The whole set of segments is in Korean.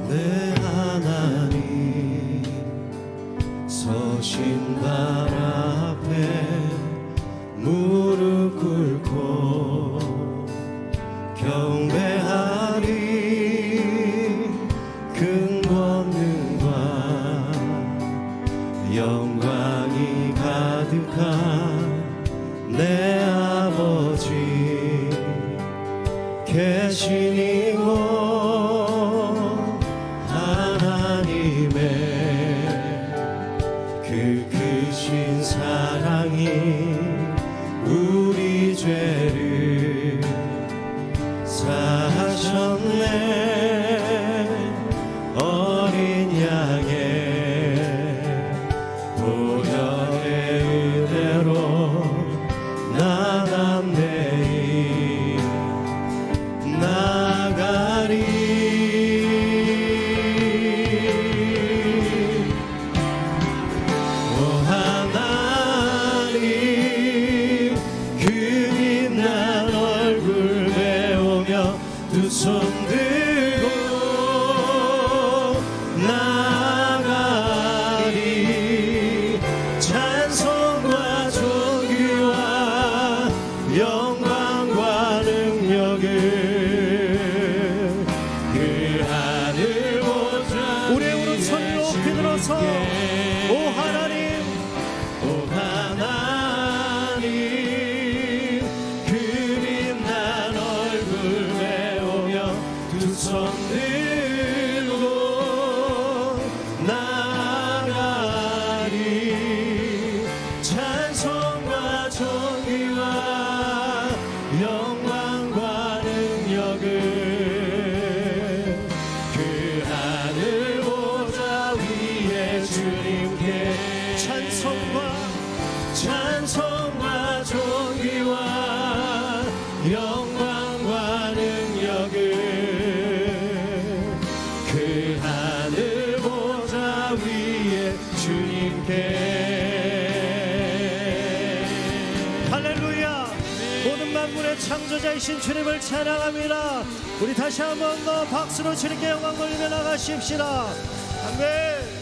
내 하나님 서신 발 앞에 무릎 꿇고 경배하리. 큰 권능과 영광이 가득한 내 아버지 계신 이곳 하나님의 그 크신 사랑이 우리 죄를 사하셨네. 어린 양의 보혈의 은혜로 나 담대히 나가리. 오 하나님 그 빛난 얼굴 배우며 두 손 들고 나가리. 찬송과 존귀와 영광과 능력을 그 하늘 보좌 우리의 오른손을 높이 들어서 오 하나님 오 하나님 그 빛난 얼굴 배우며 두 손 들고 나가리. 찬송과 존귀와 영광과 능력을 그 하늘 보좌 위에 주님께 찬송과 존귀와 영광과 능력을 그 하늘 보좌 위에 주님께. 할렐루야. 모든 만물의 창조자이신 주님을 찬양합니다. 우리 다시 한 번 더 박수로 주님께 영광 돌리며 나가십시다. 아멘.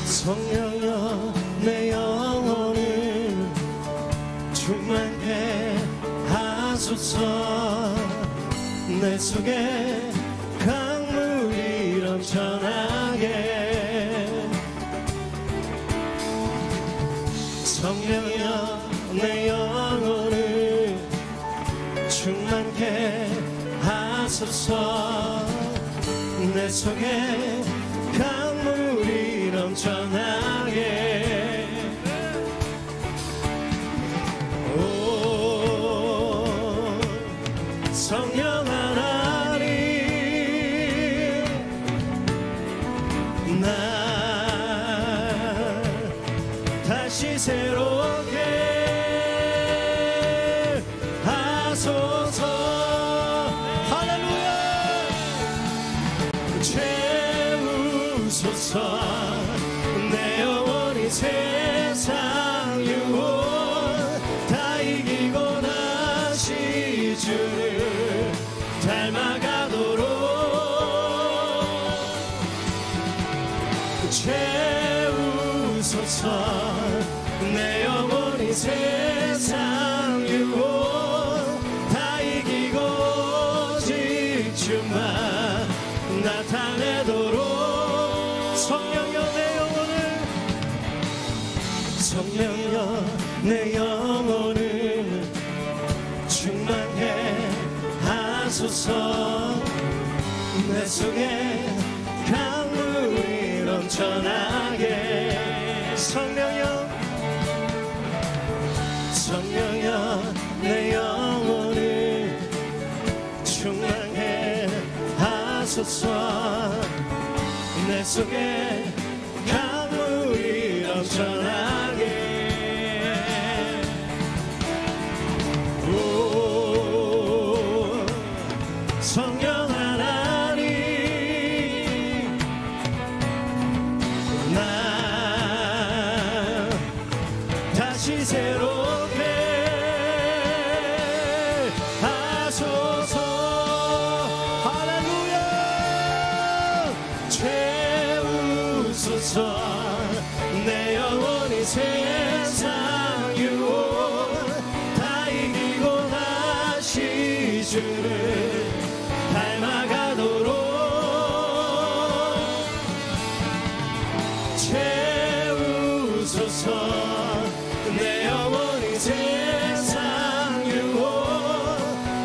성령여 내 영혼을 충만케 하소서. 내 속에 강물이 넘쳐나게. 성령여 내 영혼을 충만케 하소서. 내 속에 강물이 넘쳐나게. 오 성령 하나님 날 다시 새롭게 하소서. 할렐루야. 채우소서. 내 영혼이 세상 유혹 다 이기고 다시 주를 닮아가도록 채우소서. 내 영혼이 세상 유혹 다 이기고 오직 주만 나타내도록. 성령여 내 영혼을 충만케 하소서. 내 속에 강물이 넘쳐나게. 성령여 내 영혼을 충만케 하소서. 내 속에 강물이 넘쳐나게. 오 성령 하나님 채우소서 내 영혼이 세상 유혹 다 이기고 다시 주를 닮아가도록 채우소서 내 영혼이 세상 유혹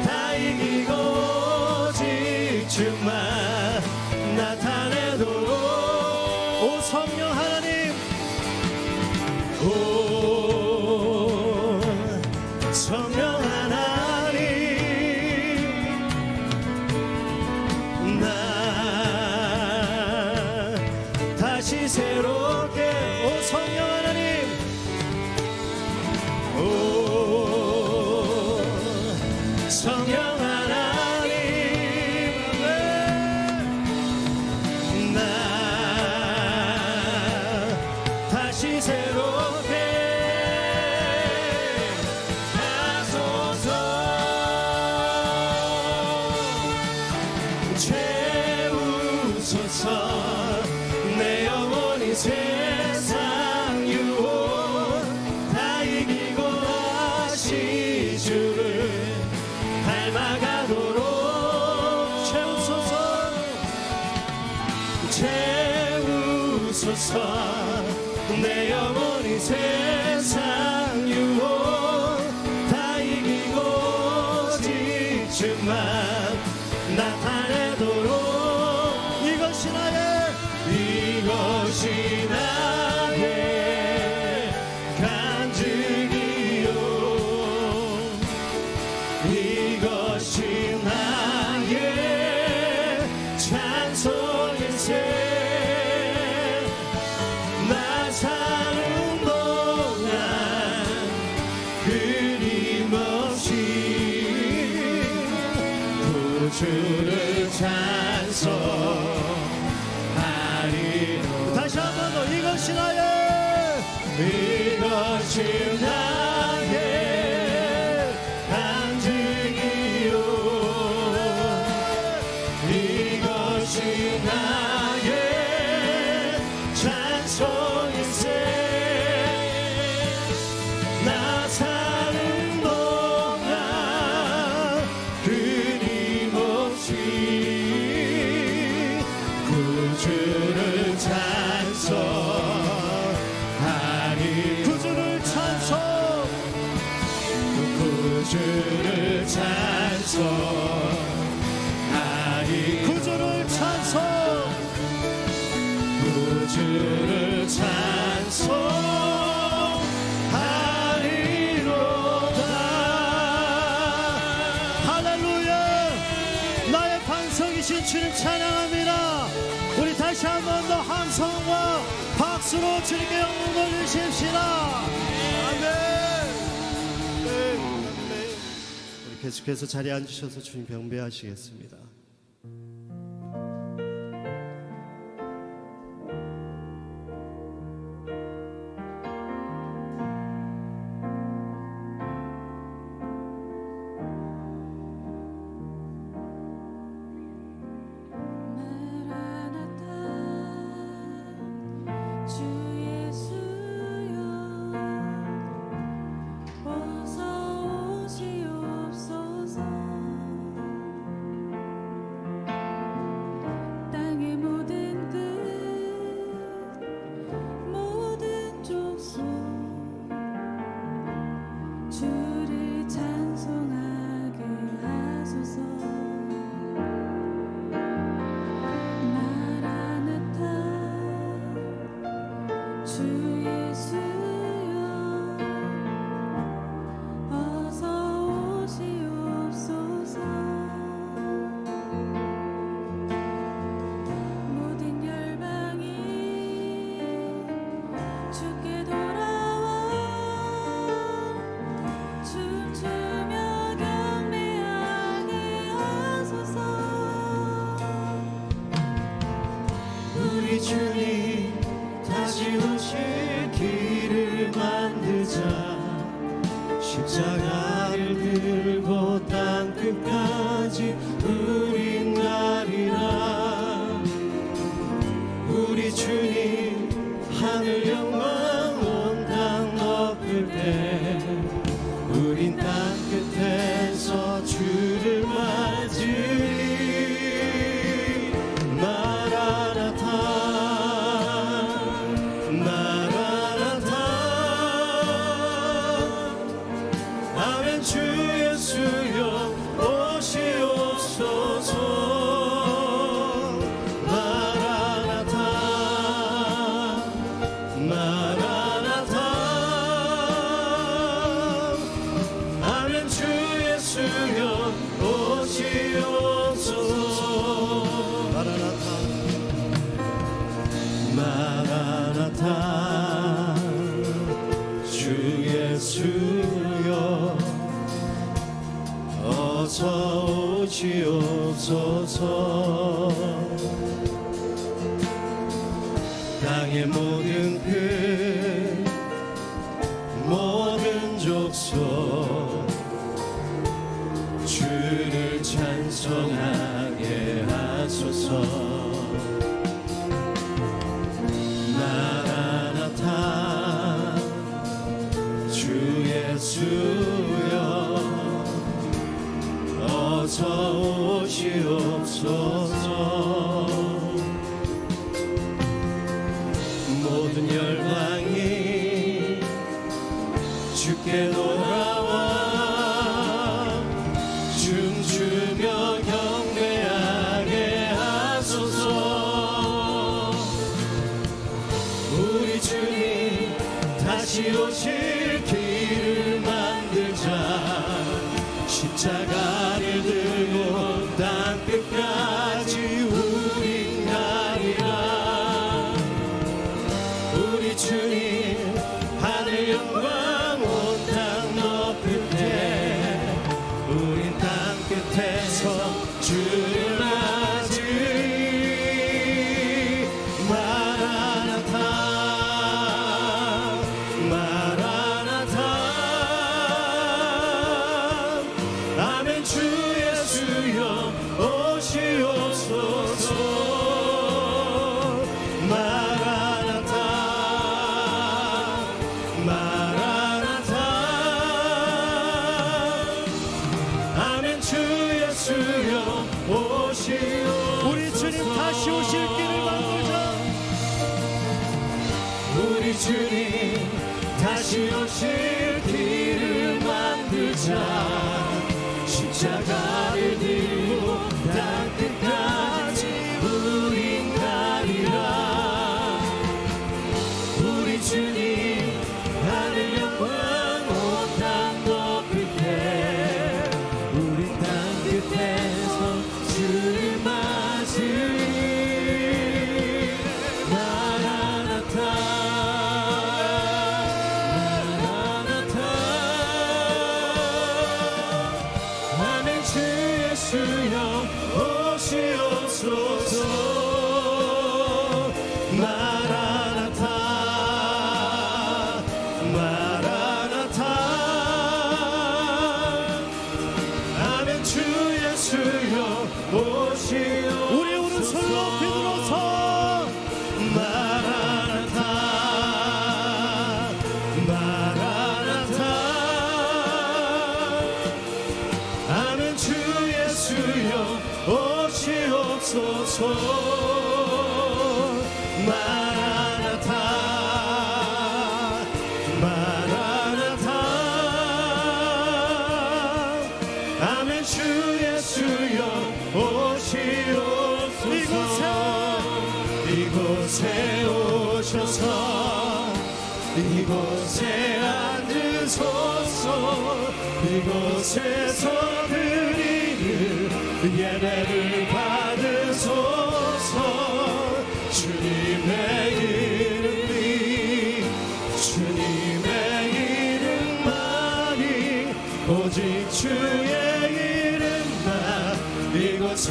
다 이기고 오직 주만 나타내도록 오 성령 하나님, 오 성령 하나님 나 다시 새롭게 오 성령 하나님, 오 성령 하나님 나 다시 새롭게 하소서 채우소서 내 영혼이 세상 유혹 다 이기고 다시 주를 닮아가도록 채우소서, 채우소서 내 영혼이 세상 유혹 다 이기고 오직 주만 나타내도록 이것이 나의 간증이요 이것이 나의 찬송일세 나 사는 동안 끊임없이 구주를 찬송하리로 다시 한 번 더 이것이 나의 이것이 나의 간증이요 이것이 나의 찬송일세 나 사는 동안 끊임없이 구주를 찬송하리 구주를 찬송, 구주를 찬송하리 구주를 찬송, 구주를 찬송하리로다 할렐루야. 나의 반석이신 주님 찬양합니다. 우리 다시 한 번 더 함성과 박수로 주님께 영광 돌리십시다. 아멘. 우리 계속해서 자리에 앉으셔서 주님 경배하시겠습니다. 주 예수여 어서 오시옵소서 땅의 모든 끝 모든 족속 주를 찬송하게 하소서 마라나타 주 예수여 어서 오시옵소서 모든 열방이 주께 돌아와 춤추며 경배하게 하소서 우리 주님 다시 오실 길을 만들자 십자가를 들고 땅 끝까지 우린 가리라 우리 주님 하소서. 땅의 모든 끝 모든 족속 주를 찬송하게 하소서. 마라나타 주 예수여 어서 오시옵소서. 모든 열방이 주께 돌아와 춤추며 경배하게 하소서. 우리 주님 다시 오실 길을 만들자. 십자가를 들고 땅끝까지 우린 가리라. 우리 주님 하늘 영광 온 땅 높을 때 우린 땅 끝에서 주를 맞으리. 마라나타 마라나타 아멘. 주 예수여 오시옵소서. 마라나타 마라나타 아멘. 주 예수여 오시옵소서. 우리 주님 다시 오실 길을 만들자. 우리 주님 다시 오실 길을 만들자. 십자가를 들고 땅끝까지 우린 가리라. 우리 주님 하늘 영광 온 땅 높을 때 우린 땅 끝에서 주를 맞으리. 마라나타 마라나타 아멘. 주 예수여 오시옵소서. 마라나타 마라나타 아멘. 주 예수여 오시옵소서. 우리 오른손 높이 들어서 마라나타 마라나타 아멘. 주 예수여 오시옵소서. 마라나타 마라나타 아멘. 주 예수여 오시옵소서. 이곳에 오셔서 이곳에 앉으소서. 이곳에서 드리는 예배를 받으소서. 주님의 이름이 주님의 이름만이 오직 주의 이름만 이곳에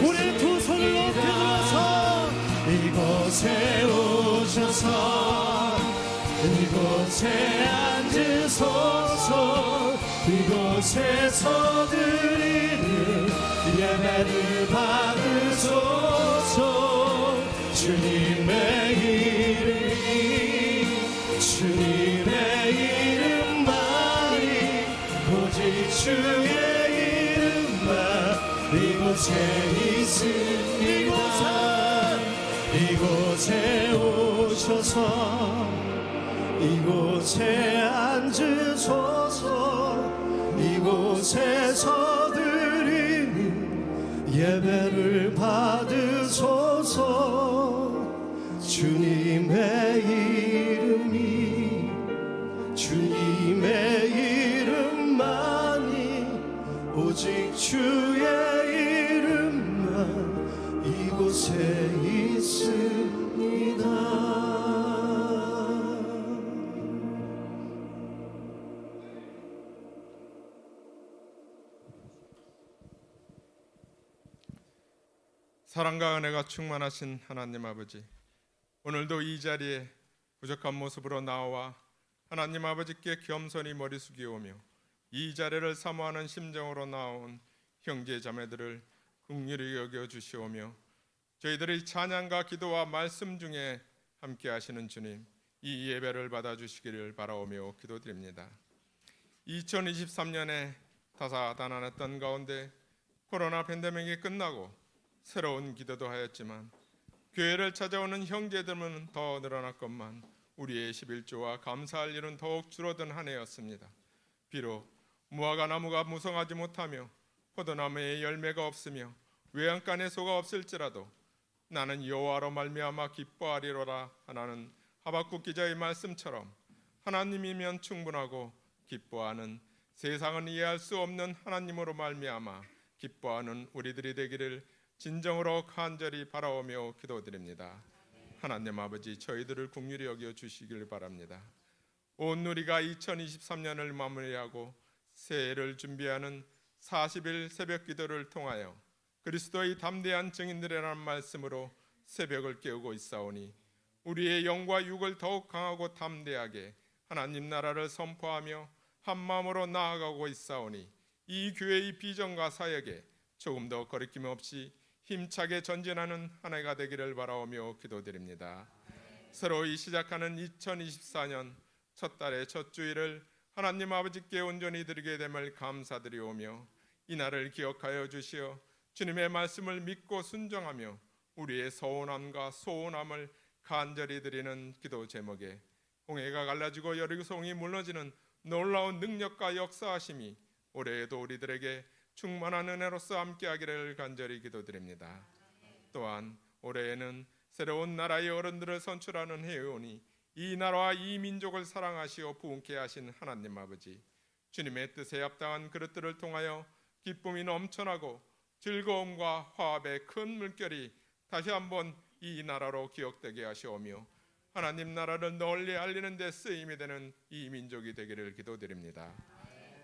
우리 두 손을 높이 들어서 이곳에 오셔서 이곳에 앉으소서. 이곳에서 드리는 예배를 받으소서. 주님의 이름이 주님의 이름만이 오직 주의 이름만 이곳에 있습니다. 이곳에 오셔서 이곳에 앉으소서. 이곳에서 드리는 예배를 받으소서. 주님의 이름이 주님의 이름만이 오직 주의 이름만 이곳에 있습니다. 사랑과 은혜가 충만하신 하나님 아버지, 오늘도 이 자리에 부족한 모습으로 나와 하나님 아버지께 겸손히 머리 숙이오며 이 자리를 사모하는 심정으로 나온 형제 자매들을 긍휼히 여겨 주시오며 저희들의 찬양과 기도와 말씀 중에 함께 하시는 주님, 이 예배를 받아 주시기를 바라오며 기도드립니다. 2023년에 다사다난했던 가운데 코로나 팬데믹이 끝나고 새로운 기도도 하였지만 교회를 찾아오는 형제들은 더 늘어났건만 우리의 11조와 감사할 일은 더욱 줄어든 한 해였습니다. 비록 무화과 나무가 무성하지 못하며 포도나무에 열매가 없으며 외양간에 소가 없을지라도 나는 여호와로 말미암아 기뻐하리로라 하나는 하박국 기자의 말씀처럼 하나님이면 충분하고 기뻐하는 세상은 이해할 수 없는 하나님으로 말미암아 기뻐하는 우리들이 되기를 진정으로 간절히 바라오며 기도드립니다. 하나님 아버지, 저희들을 긍휼히 여겨 주시길 바랍니다. 온 누리가 2023년을 마무리하고 새해를 준비하는 40일 새벽 기도를 통하여 그리스도의 담대한 증인들이라는 말씀으로 새벽을 깨우고 있사오니 우리의 영과 육을 더욱 강하고 담대하게 하나님 나라를 선포하며 한 마음으로 나아가고 있사오니 이 교회의 비전과 사역에 조금 더 거리낌 없이 힘차게 전진하는 한 해가 되기를 바라오며 기도드립니다. 새로이 시작하는 2024년 첫 달의 첫 주일을 하나님 아버지께 온전히 드리게 됨을 감사드리오며 이날을 기억하여 주시어 주님의 말씀을 믿고 순종하며 우리의 서운함과 소원함을 간절히 드리는 기도 제목에 홍해가 갈라지고 여리고성이 무너지는 놀라운 능력과 역사하심이 올해에도 우리들에게 충만한 은혜로서 함께하기를 간절히 기도드립니다. 또한 올해에는 새로운 나라의 어른들을 선출하는 해오니 이 나라와 이 민족을 사랑하시어 부흥케 하신 하나님 아버지, 주님의 뜻에 합당한 그릇들을 통하여 기쁨이 넘쳐나고 즐거움과 화합의 큰 물결이 다시 한번 이 나라로 기억되게 하시오며 하나님 나라를 널리 알리는 데 쓰임이 되는 이 민족이 되기를 기도드립니다.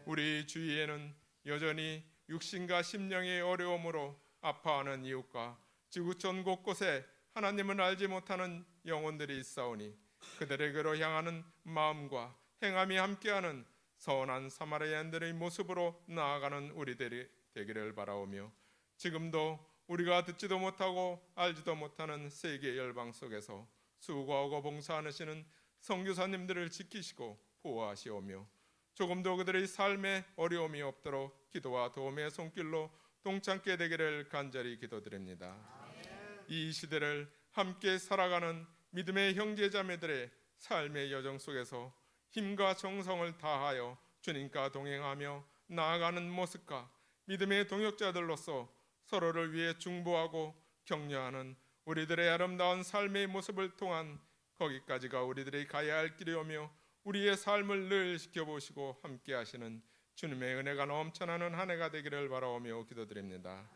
우리 주위에는 여전히 육신과 심령의 어려움으로 아파하는 이웃과 지구촌 곳곳에 하나님을 알지 못하는 영혼들이 있사오니 그들에게로 향하는 마음과 행함이 함께하는 선한 사마리아인들의 모습으로 나아가는 우리들이 되기를 바라오며 지금도 우리가 듣지도 못하고 알지도 못하는 세계 열방 속에서 수고하고 봉사하시는 선교사님들을 지키시고 보호하시오며 조금도 그들의 삶에 어려움이 없도록 기도와 도움의 손길로 동참게 되기를 간절히 기도드립니다. 이 시대를 함께 살아가는 믿음의 형제자매들의 삶의 여정 속에서 힘과 정성을 다하여 주님과 동행하며 나아가는 모습과 믿음의 동역자들로서 서로를 위해 중보하고 격려하는 우리들의 아름다운 삶의 모습을 통한 거기까지가 우리들이 가야 할 길이오며 우리의 삶을 늘 지켜보시고 함께 하시는 주님의 은혜가 넘쳐나는 한 해가 되기를 바라오며 기도드립니다.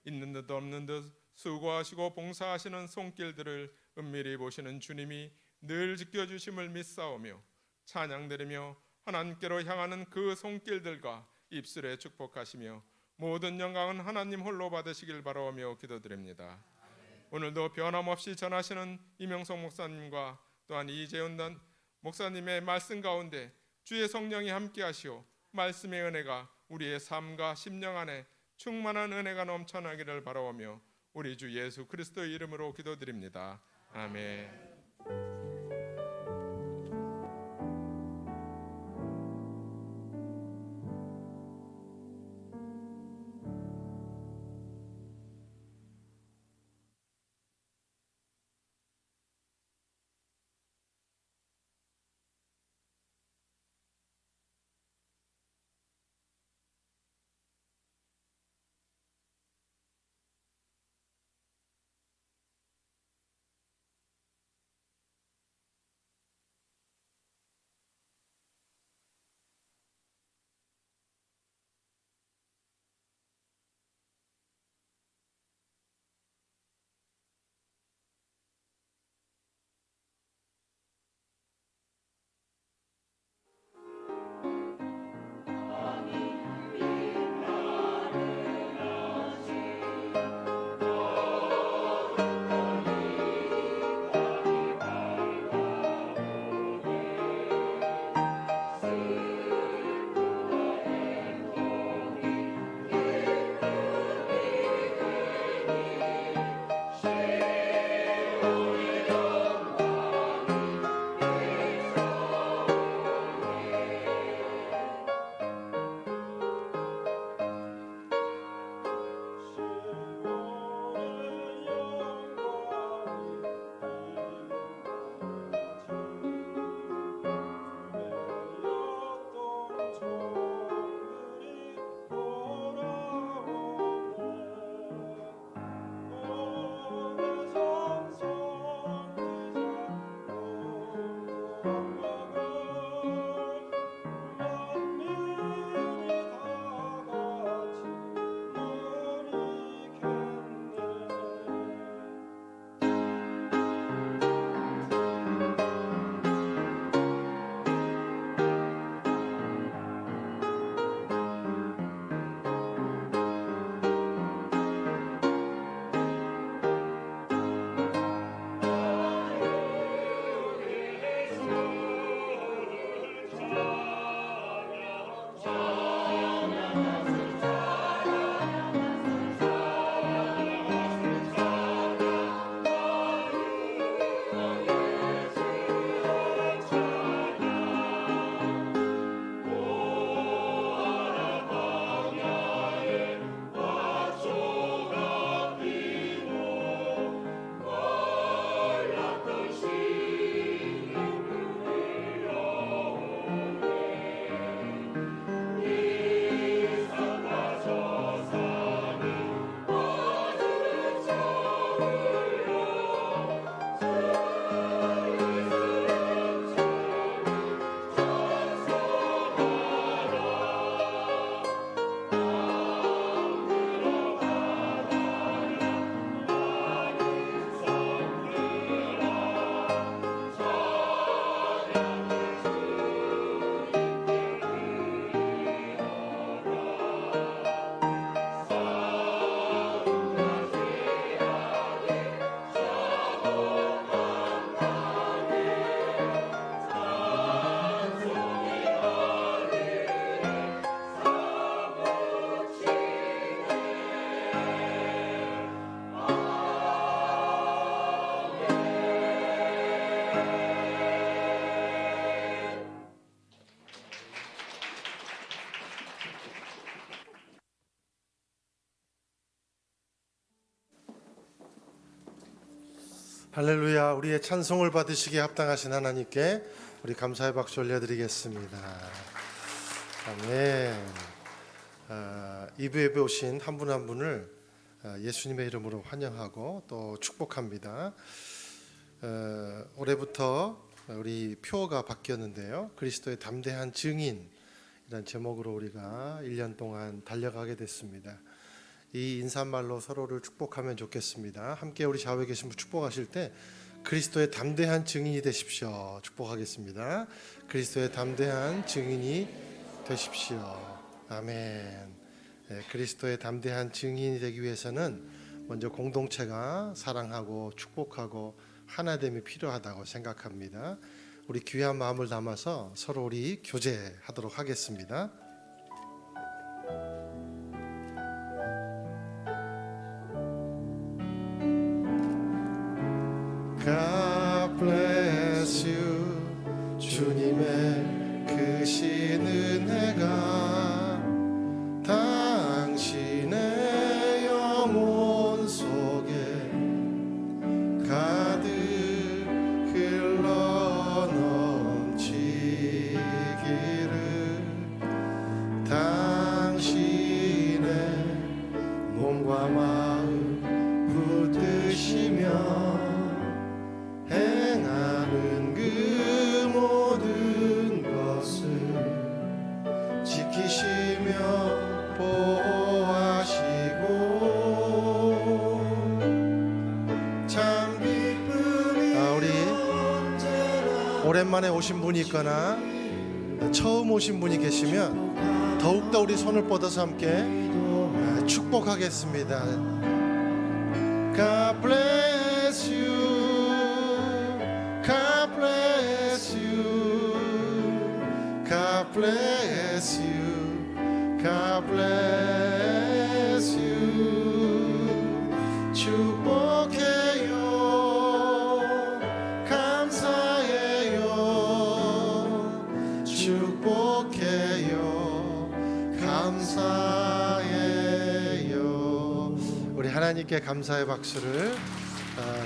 있는 듯 없는 듯 수고하시고 봉사하시는 손길들을 은밀히 보시는 주님이 늘 지켜주심을 믿사오며 찬양드리며 하나님께로 향하는 그 손길들과 입술에 축복하시며 모든 영광은 하나님 홀로 받으시길 바라오며 기도드립니다. 오늘도 변함없이 전하시는 이명성 목사님과 또한 이재훈 목사님의 말씀 가운데 주의 성령이 함께하시오 말씀의 은혜가 우리의 삶과 심령 안에 충만한 은혜가 넘쳐나기를 바라오며 우리 주 예수 그리스도의 이름으로 기도드립니다. 아멘. 할렐루야. 우리의 찬송을 받으시기에 합당하신 하나님께 우리 감사의 박수 올려드리겠습니다. 아멘. 이 예배 오신 한 분 한 분을 예수님의 이름으로 환영하고 또 축복합니다. 올해부터 우리 표어가 바뀌었는데요. 그리스도의 담대한 증인이라는 제목으로 우리가 1년 동안 달려가게 됐습니다. 이 인사말로 서로를 축복하면 좋겠습니다. 함께 우리 좌우에 계신 분 축복하실 때 그리스도의 담대한 증인이 되십시오. 축복하겠습니다. 그리스도의 담대한 증인이 되십시오. 아멘. 그리스도의 담대한 증인이 되기 위해서는 먼저 공동체가 사랑하고 축복하고 하나됨이 필요하다고 생각합니다. 우리 귀한 마음을 담아서 서로 우리 교제하도록 하겠습니다. God bless you. 주님의 크신 은혜가 당신의 영혼 속에 가득 흘러 넘치기를. 당신의 몸과 마음 붙드시며 행하는 그 모든 것을 지키시며 보호하시고 참 기쁨이 우리 오랜만에 오신 분이 있거나 처음 오신 분이 계시면 더욱더 우리 손을 뻗어서 함께 축복하겠습니다. God bless you. God bless you. God bless you. God bless you. 축복해요. 감사해요. 축복해요. 감사해요. 우리 하나님께 감사의 박수를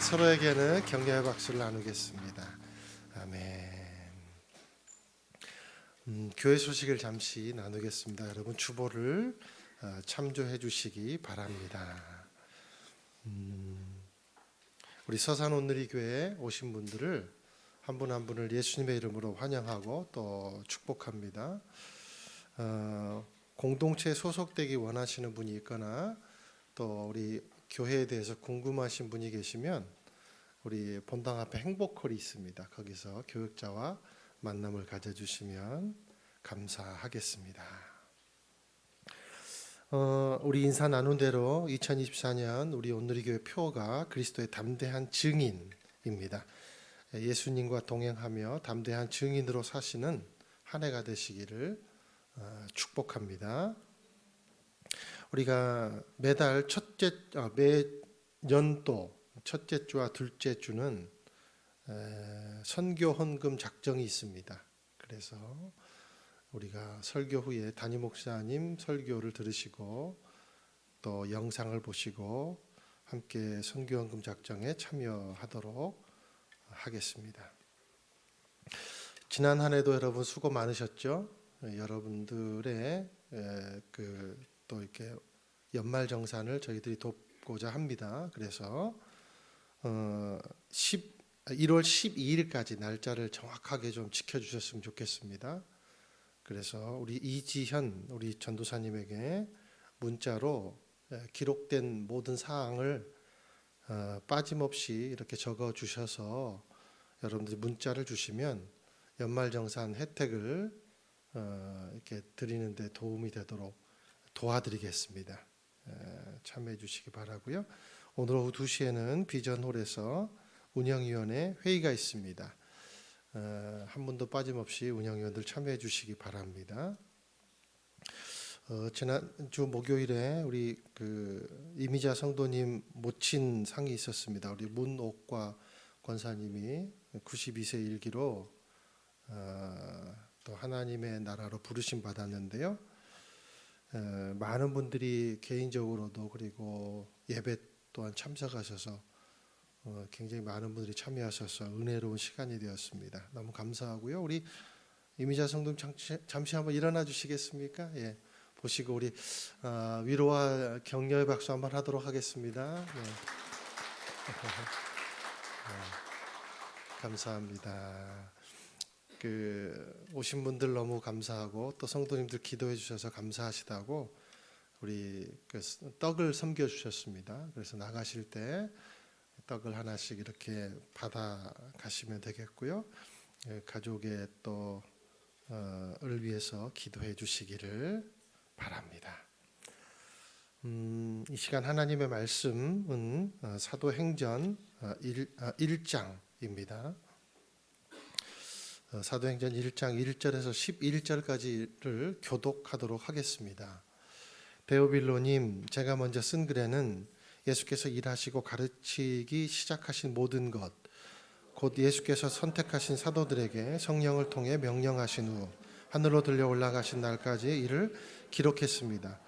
서로에게는 격려의 박수를 나누겠습니다. 아멘. 교회 소식을 잠시 나누겠습니다. 여러분 주보를 참조해 주시기 바랍니다. 우리 서산 온누리 교회에 오신 분들을 한 분 한 분을 예수님의 이름으로 환영하고 또 축복합니다. 공동체에 소속되기 원하시는 분이 있거나 또 우리 교회에 대해서 궁금하신 분이 계시면 우리 본당 앞에 행복홀이 있습니다. 거기서 교육자와 만남을 가져주시면 감사하겠습니다. 우리 인사 나눈 대로 2024년 우리 온누리교회 표어가 그리스도의 담대한 증인입니다. 예수님과 동행하며 담대한 증인으로 사시는 한 해가 되시기를 축복합니다. 우리가 매달 매년도 첫째 주와 둘째 주는 선교 헌금 작정이 있습니다. 그래서 우리가 설교 후에 담임 목사님 설교를 들으시고 또 영상을 보시고 함께 선교 헌금 작정에 참여하도록 하겠습니다. 지난 한 해도 여러분 수고 많으셨죠? 여러분들의 또 이렇게 연말 정산을 저희들이 돕고자 합니다. 그래서 1월 12일까지 날짜를 정확하게 좀 지켜주셨으면 좋겠습니다. 그래서 우리 이지현 우리 전도사님에게 문자로 기록된 모든 사항을 빠짐없이 이렇게 적어 주셔서 여러분들이 문자를 주시면 연말정산 혜택을 이렇게 드리는 데 도움이 되도록 도와드리겠습니다. 참여해 주시기 바라고요. 오늘 오후 2시에는 비전홀에서 운영위원회 회의가 있습니다. 한 분도 빠짐없이 운영위원들 참여해 주시기 바랍니다. 지난주 목요일에 우리 이미자 성도님 모친 상이 있었습니다. 우리 문옥과 권사님이 92세 일기로 또 하나님의 나라로 부르심 받았는데요. 많은 분들이 개인적으로도 그리고 예배 또한 참석하셔서 굉장히 많은 분들이 참여하셔서 은혜로운 시간이 되었습니다. 너무 감사하고요. 우리 이미자 성도님 잠시 한번 일어나 주시겠습니까? 예, 보시고 우리 위로와 격려의 박수 한번 하도록 하겠습니다. 네. 감사합니다. 오신 분들 너무 감사하고 또 성도님들 기도해 주셔서 감사하시다고 우리 떡을 섬겨 주셨습니다. 그래서 나가실 때 떡을 하나씩 이렇게 받아 가시면 되겠고요. 가족의 또 을 위해서 기도해 주시기를 바랍니다. 이 시간 하나님의 말씀은 사도행전 1장입니다. 사도행전 1장 1절에서 11절까지를 교독하도록 하겠습니다. 데오빌로님, 제가 먼저 쓴 글에는 예수께서 일하시고 가르치기 시작하신 모든 것, 곧 예수께서 선택하신 사도들에게 성령을 통해 명령하신 후 하늘로 들려 올라가신 날까지의 일을 기록했습니다.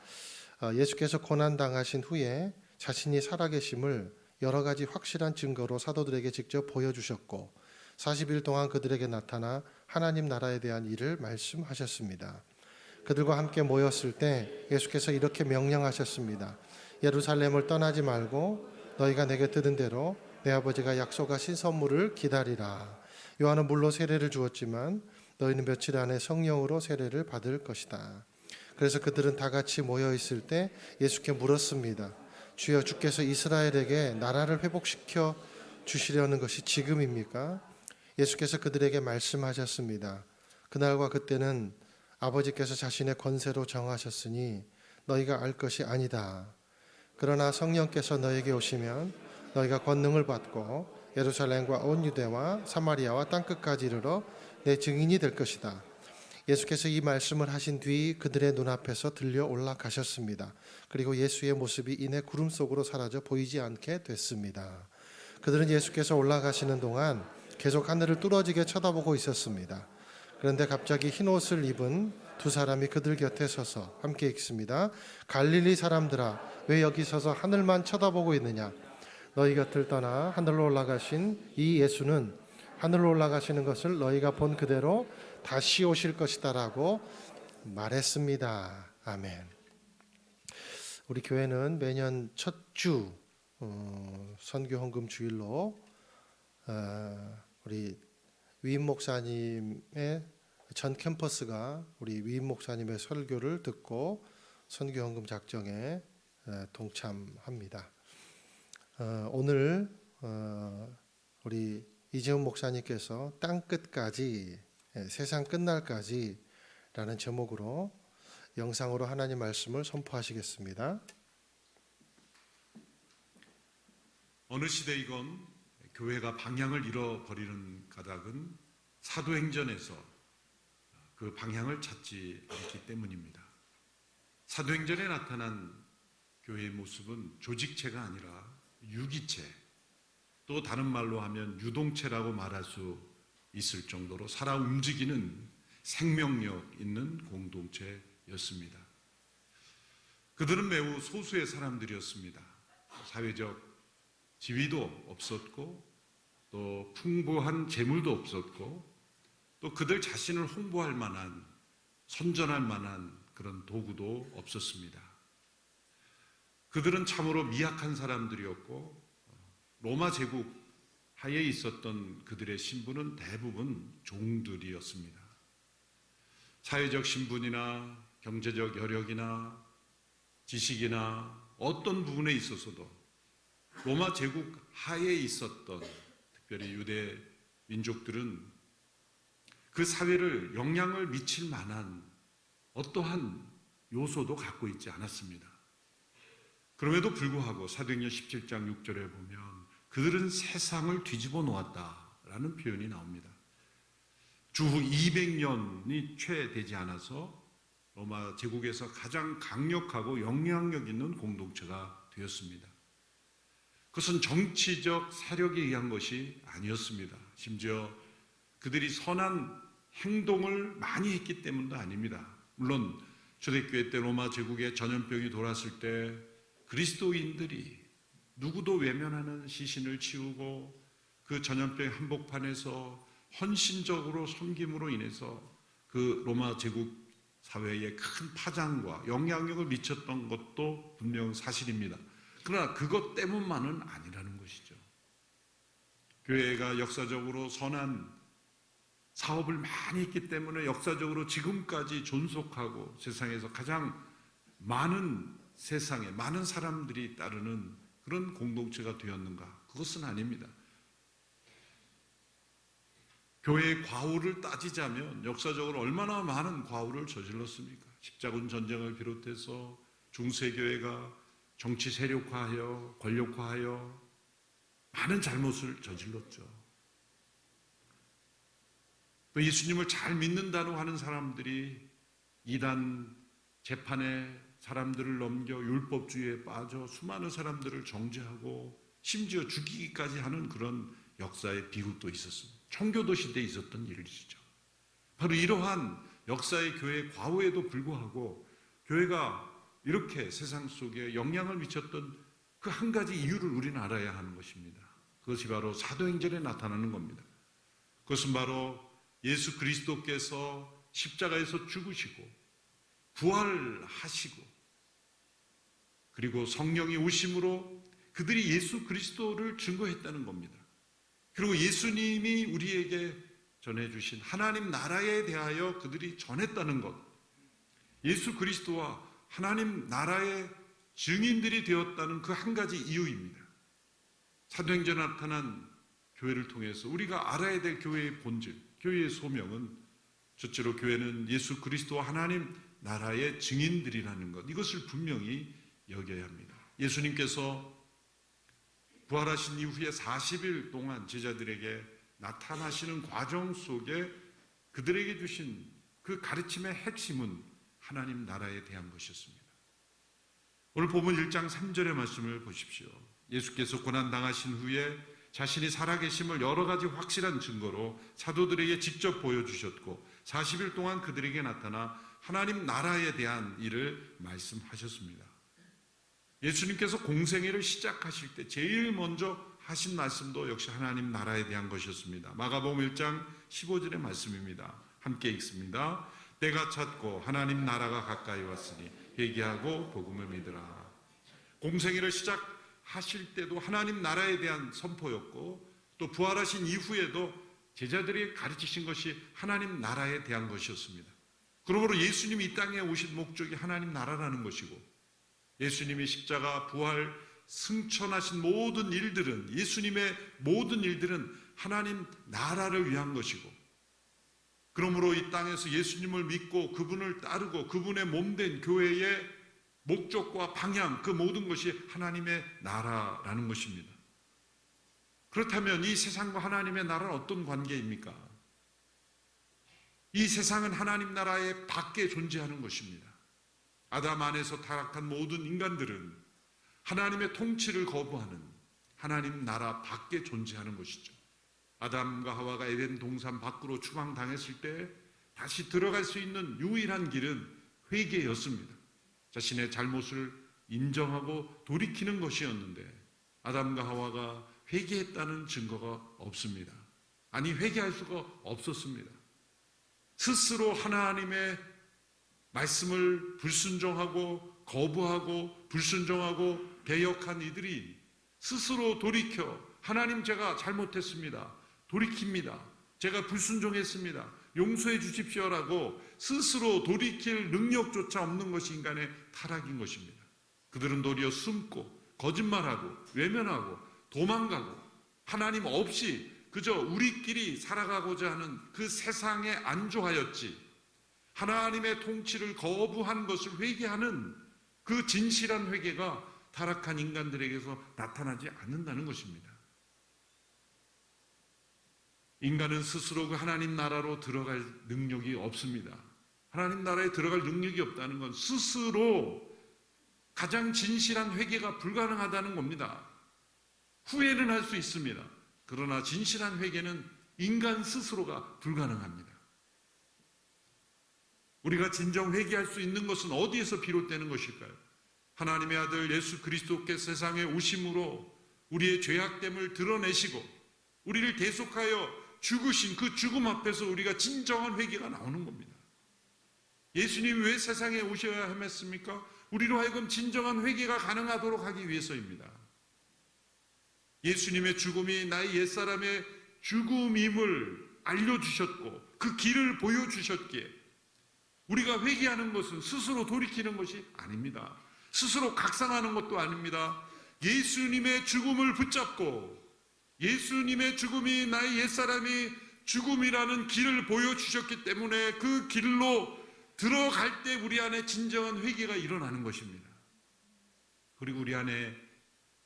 예수께서 고난당하신 후에 자신이 살아계심을 여러 가지 확실한 증거로 사도들에게 직접 보여주셨고 40일 동안 그들에게 나타나 하나님 나라에 대한 일을 말씀하셨습니다. 그들과 함께 모였을 때 예수께서 이렇게 명령하셨습니다. 예루살렘을 떠나지 말고 너희가 내게 들은 대로 내 아버지가 약속하신 선물을 기다리라. 요한은 물로 세례를 주었지만 너희는 며칠 안에 성령으로 세례를 받을 것이다. 그래서 그들은 다 같이 모여 있을 때 예수께 물었습니다. 주여, 주께서 이스라엘에게 나라를 회복시켜 주시려는 것이 지금입니까? 예수께서 그들에게 말씀하셨습니다. 그날과 그때는 아버지께서 자신의 권세로 정하셨으니 너희가 알 것이 아니다. 그러나 성령께서 너에게 오시면 너희가 권능을 받고 예루살렘과 온 유대와 사마리아와 땅끝까지 이르러 내 증인이 될 것이다. 예수께서 이 말씀을 하신 뒤 그들의 눈앞에서 들려 올라가셨습니다. 그리고 예수의 모습이 이내 구름 속으로 사라져 보이지 않게 됐습니다. 그들은 예수께서 올라가시는 동안 계속 하늘을 뚫어지게 쳐다보고 있었습니다. 그런데 갑자기 흰 옷을 입은 두 사람이 그들 곁에 서서 함께 읽습니다. 갈릴리 사람들아, 왜 여기 서서 하늘만 쳐다보고 있느냐? 너희 곁을 떠나 하늘로 올라가신 이 예수는 하늘로 올라가시는 것을 너희가 본 그대로 다시 오실 것이다 라고 말했습니다. 아멘. 우리 교회는 매년 첫 주 선교 헌금 주일로 우리 위임 목사님의 전 캠퍼스가 우리 위임 목사님의 설교를 듣고 선교 헌금 작정에 동참합니다. 오늘 우리 이재훈 목사님께서 땅 끝까지, 세상 끝날까지 라는 제목으로 영상으로 하나님 말씀을 선포하시겠습니다. 어느 시대이건 교회가 방향을 잃어버리는 까닭은 사도행전에서 그 방향을 찾지 않기 때문입니다. 사도행전에 나타난 교회의 모습은 조직체가 아니라 유기체, 또 다른 말로 하면 유동체라고 말할 수 있을 정도로 살아 움직이는 생명력 있는 공동체였습니다. 그들은 매우 소수의 사람들이었습니다. 사회적 지위도 없었고 또 풍부한 재물도 없었고 또 그들 자신을 홍보할 만한, 선전할 만한 그런 도구도 없었습니다. 그들은 참으로 미약한 사람들이었고 로마 제국 하에 있었던 그들의 신분은 대부분 종들이었습니다. 사회적 신분이나 경제적 여력이나 지식이나 어떤 부분에 있어서도 로마 제국 하에 있었던 특별히 유대 민족들은 그 사회를 영향을 미칠 만한 어떠한 요소도 갖고 있지 않았습니다. 그럼에도 불구하고 사도행전 17장 6절에 보면 그들은 세상을 뒤집어 놓았다라는 표현이 나옵니다. 주후 200년이 채 되지 않아서 로마 제국에서 가장 강력하고 영향력 있는 공동체가 되었습니다. 그것은 정치적 사력에 의한 것이 아니었습니다. 심지어 그들이 선한 행동을 많이 했기 때문도 아닙니다. 물론 초대교회 때 로마 제국에 전염병이 돌았을 때 그리스도인들이 누구도 외면하는 시신을 치우고 그 전염병 한복판에서 헌신적으로 섬김으로 인해서 그 로마 제국 사회에 큰 파장과 영향력을 미쳤던 것도 분명 사실입니다. 그러나 그것 때문만은 아니라는 것이죠. 교회가 역사적으로 선한 사업을 많이 했기 때문에 역사적으로 지금까지 존속하고 세상에서 가장 많은 세상에 많은 사람들이 따르는 그런 공동체가 되었는가? 그것은 아닙니다. 교회의 과오를 따지자면 역사적으로 얼마나 많은 과오를 저질렀습니까? 십자군 전쟁을 비롯해서 중세교회가 정치 세력화하여 권력화하여 많은 잘못을 저질렀죠. 또 예수님을 잘 믿는다고 하는 사람들이 이단 재판에 사람들을 넘겨 율법주의에 빠져 수많은 사람들을 정죄하고 심지어 죽이기까지 하는 그런 역사의 비극도 있었습니다. 청교도 시대에 있었던 일이죠. 바로 이러한 역사의 교회의 과오에도 불구하고 교회가 이렇게 세상 속에 영향을 미쳤던 그 한 가지 이유를 우리는 알아야 하는 것입니다. 그것이 바로 사도행전에 나타나는 겁니다. 그것은 바로 예수 그리스도께서 십자가에서 죽으시고 부활하시고 그리고 성령이 오심으로 그들이 예수 그리스도를 증거했다는 겁니다. 그리고 예수님이 우리에게 전해주신 하나님 나라에 대하여 그들이 전했다는 것, 예수 그리스도와 하나님 나라의 증인들이 되었다는 그 한 가지 이유입니다. 사도행전에 나타난 교회를 통해서 우리가 알아야 될 교회의 본질, 교회의 소명은 첫째로 교회는 예수 그리스도와 하나님 나라의 증인들이라는 것, 이것을 분명히 여겨야 합니다. 예수님께서 부활하신 이후에 40일 동안 제자들에게 나타나시는 과정 속에 그들에게 주신 그 가르침의 핵심은 하나님 나라에 대한 것이었습니다. 오늘 본문 1장 3절의 말씀을 보십시오. 예수께서 고난당하신 후에 자신이 살아계심을 여러 가지 확실한 증거로 사도들에게 직접 보여주셨고 40일 동안 그들에게 나타나 하나님 나라에 대한 일을 말씀하셨습니다. 예수님께서 공생애를 시작하실 때 제일 먼저 하신 말씀도 역시 하나님 나라에 대한 것이었습니다. 마가복음 1장 15절의 말씀입니다. 함께 읽습니다. 때가 찼고 하나님 나라가 가까이 왔으니 회개하고 복음을 믿으라. 공생애를 시작하실 때도 하나님 나라에 대한 선포였고 또 부활하신 이후에도 제자들이 가르치신 것이 하나님 나라에 대한 것이었습니다. 그러므로 예수님이 이 땅에 오신 목적이 하나님 나라라는 것이고 예수님이 십자가, 부활, 승천하신 모든 일들은 예수님의 모든 일들은 하나님 나라를 위한 것이고 그러므로 이 땅에서 예수님을 믿고 그분을 따르고 그분의 몸된 교회의 목적과 방향 그 모든 것이 하나님의 나라라는 것입니다. 그렇다면 이 세상과 하나님의 나라는 어떤 관계입니까? 이 세상은 하나님 나라의 밖에 존재하는 것입니다. 아담 안에서 타락한 모든 인간들은 하나님의 통치를 거부하는 하나님 나라 밖에 존재하는 것이죠. 아담과 하와가 에덴 동산 밖으로 추방당했을 때 다시 들어갈 수 있는 유일한 길은 회개였습니다. 자신의 잘못을 인정하고 돌이키는 것이었는데 아담과 하와가 회개했다는 증거가 없습니다. 아니 회개할 수가 없었습니다. 스스로 하나님의 말씀을 불순종하고 거부하고 불순종하고 배역한 이들이 스스로 돌이켜 하나님 제가 잘못했습니다. 돌이킵니다. 제가 불순종했습니다. 용서해 주십시오라고 스스로 돌이킬 능력조차 없는 것이 인간의 타락인 것입니다. 그들은 도리어 숨고 거짓말하고 외면하고 도망가고 하나님 없이 그저 우리끼리 살아가고자 하는 그 세상에 안주하였지 하나님의 통치를 거부한 것을 회개하는 그 진실한 회개가 타락한 인간들에게서 나타나지 않는다는 것입니다. 인간은 스스로 그 하나님 나라로 들어갈 능력이 없습니다. 하나님 나라에 들어갈 능력이 없다는 건 스스로 가장 진실한 회개가 불가능하다는 겁니다. 후회는 할 수 있습니다. 그러나 진실한 회개는 인간 스스로가 불가능합니다. 우리가 진정 회개할 수 있는 것은 어디에서 비롯되는 것일까요? 하나님의 아들 예수 그리스도께서 세상에 오심으로 우리의 죄악됨을 드러내시고 우리를 대속하여 죽으신 그 죽음 앞에서 우리가 진정한 회개가 나오는 겁니다. 예수님이 왜 세상에 오셔야 했습니까? 우리로 하여금 진정한 회개가 가능하도록 하기 위해서입니다. 예수님의 죽음이 나의 옛사람의 죽음임을 알려주셨고 그 길을 보여주셨기에 우리가 회개하는 것은 스스로 돌이키는 것이 아닙니다. 스스로 각성하는 것도 아닙니다. 예수님의 죽음을 붙잡고 예수님의 죽음이 나의 옛사람이 죽음이라는 길을 보여주셨기 때문에 그 길로 들어갈 때 우리 안에 진정한 회개가 일어나는 것입니다. 그리고 우리 안에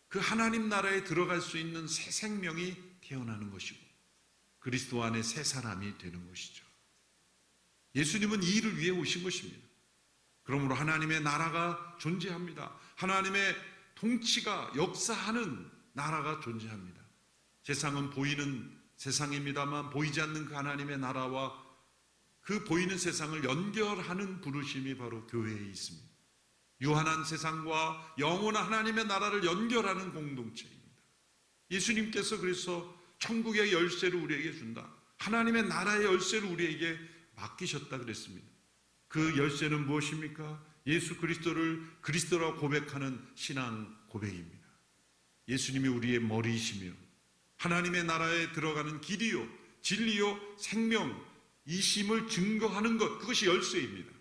그 하나님 나라에 들어갈 수 있는 새 생명이 태어나는 것이고 그리스도 안에 새 사람이 되는 것이죠. 예수님은 이 일을 위해 오신 것입니다. 그러므로 하나님의 나라가 존재합니다. 하나님의 통치가 역사하는 나라가 존재합니다. 세상은 보이는 세상입니다만 보이지 않는 그 하나님의 나라와 그 보이는 세상을 연결하는 부르심이 바로 교회에 있습니다. 유한한 세상과 영원한 하나님의 나라를 연결하는 공동체입니다. 예수님께서 그래서 천국의 열쇠를 우리에게 준다. 하나님의 나라의 열쇠를 우리에게 맡기셨다 그랬습니다. 그 열쇠는 무엇입니까? 예수 그리스도를 그리스도라고 고백하는 신앙 고백입니다. 예수님이 우리의 머리이시며 하나님의 나라에 들어가는 길이요 진리요 생명이심을 증거하는 것, 그것이 열쇠입니다.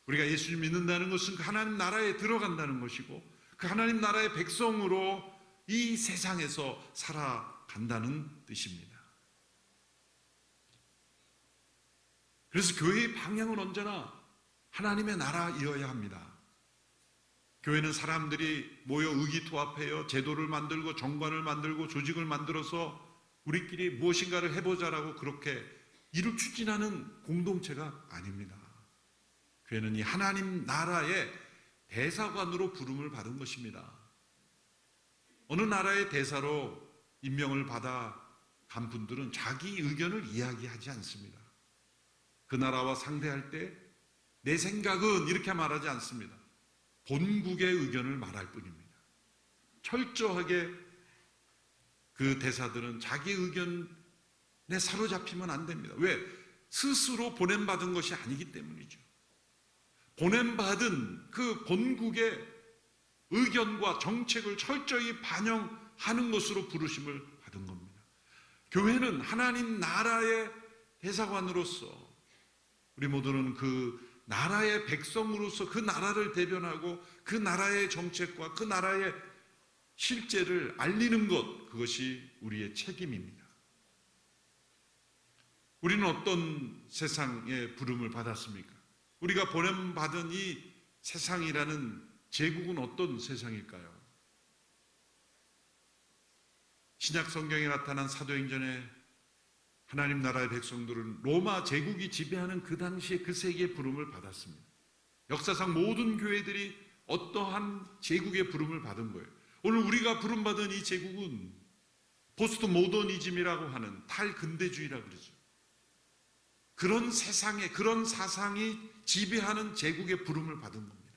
우리가 예수님 믿는다는 것은 그 하나님 나라에 들어간다는 것이고 그 하나님 나라의 백성으로 이 세상에서 살아간다는 뜻입니다. 그래서 교회의 방향은 언제나 하나님의 나라이어야 합니다. 교회는 사람들이 모여 의기투합해요. 제도를 만들고 정관을 만들고 조직을 만들어서 우리끼리 무엇인가를 해보자라고 그렇게 일을 추진하는 공동체가 아닙니다. 교회는 이 하나님 나라의 대사관으로 부름을 받은 것입니다. 어느 나라의 대사로 임명을 받아 간 분들은 자기 의견을 이야기하지 않습니다. 그 나라와 상대할 때 내 생각은 이렇게 말하지 않습니다. 본국의 의견을 말할 뿐입니다. 철저하게 그 대사들은 자기 의견에 사로잡히면 안 됩니다. 왜? 스스로 보냄받은 것이 아니기 때문이죠. 보냄받은 그 본국의 의견과 정책을 철저히 반영하는 것으로 부르심을 받은 겁니다. 교회는 하나님 나라의 대사관으로서 우리 모두는 그 나라의 백성으로서 그 나라를 대변하고 그 나라의 정책과 그 나라의 실제를 알리는 것, 그것이 우리의 책임입니다. 우리는 어떤 세상의 부름을 받았습니까? 우리가 보냄받은 이 세상이라는 제국은 어떤 세상일까요? 신약 성경에 나타난 사도행전에 하나님 나라의 백성들은 로마 제국이 지배하는 그 당시에 그 세계의 부름을 받았습니다. 역사상 모든 교회들이 어떠한 제국의 부름을 받은 거예요. 오늘 우리가 부름받은 이 제국은 포스트 모더니즘이라고 하는 탈근대주의라고 그러죠. 그런 세상에, 그런 사상이 지배하는 제국의 부름을 받은 겁니다.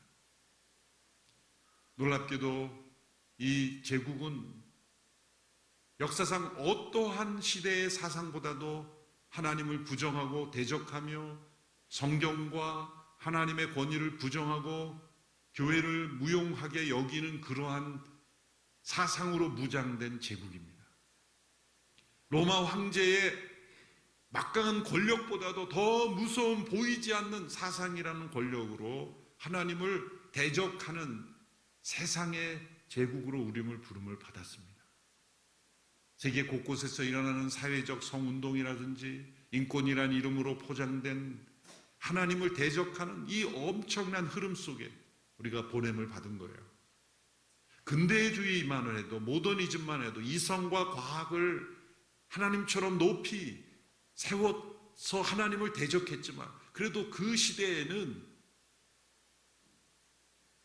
놀랍게도 이 제국은 역사상 어떠한 시대의 사상보다도 하나님을 부정하고 대적하며 성경과 하나님의 권위를 부정하고 교회를 무용하게 여기는 그러한 사상으로 무장된 제국입니다. 로마 황제의 막강한 권력보다도 더 무서운 보이지 않는 사상이라는 권력으로 하나님을 대적하는 세상의 제국으로 우림을 부름을 받았습니다. 세계 곳곳에서 일어나는 사회적 성운동이라든지 인권이라는 이름으로 포장된 하나님을 대적하는 이 엄청난 흐름 속에 우리가 보냄을 받은 거예요. 근대주의만 해도, 모더니즘만 해도 이성과 과학을 하나님처럼 높이 세워서 하나님을 대적했지만 그래도 그 시대에는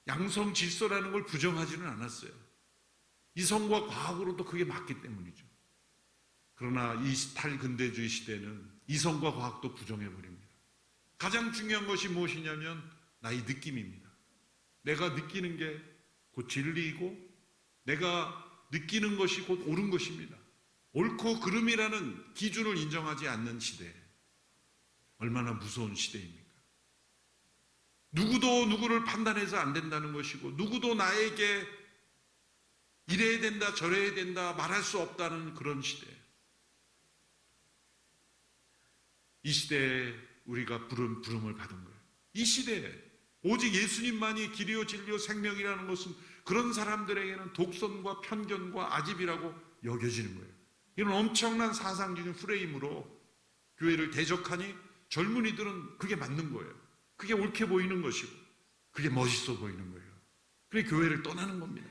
양성 질서라는 걸 부정하지는 않았어요. 이성과 과학으로도 그게 맞기 때문이죠. 그러나 이 탈근대주의 시대는 이성과 과학도 부정해버립니다. 가장 중요한 것이 무엇이냐면 나의 느낌입니다. 내가 느끼는 게 곧 진리이고 내가 느끼는 것이 곧 옳은 것입니다. 옳고 그름이라는 기준을 인정하지 않는 시대, 얼마나 무서운 시대입니까? 누구도 누구를 판단해서 안 된다는 것이고 누구도 나에게 이래야 된다 저래야 된다 말할 수 없다는 그런 시대. 이 시대에 우리가 부름을 받은 거예요. 이 시대에 오직 예수님만이 길이요 진리요 생명이라는 것은 그런 사람들에게는 독선과 편견과 아집이라고 여겨지는 거예요. 이런 엄청난 사상적인 프레임으로 교회를 대적하니 젊은이들은 그게 맞는 거예요. 그게 옳게 보이는 것이고 그게 멋있어 보이는 거예요. 그래 교회를 떠나는 겁니다.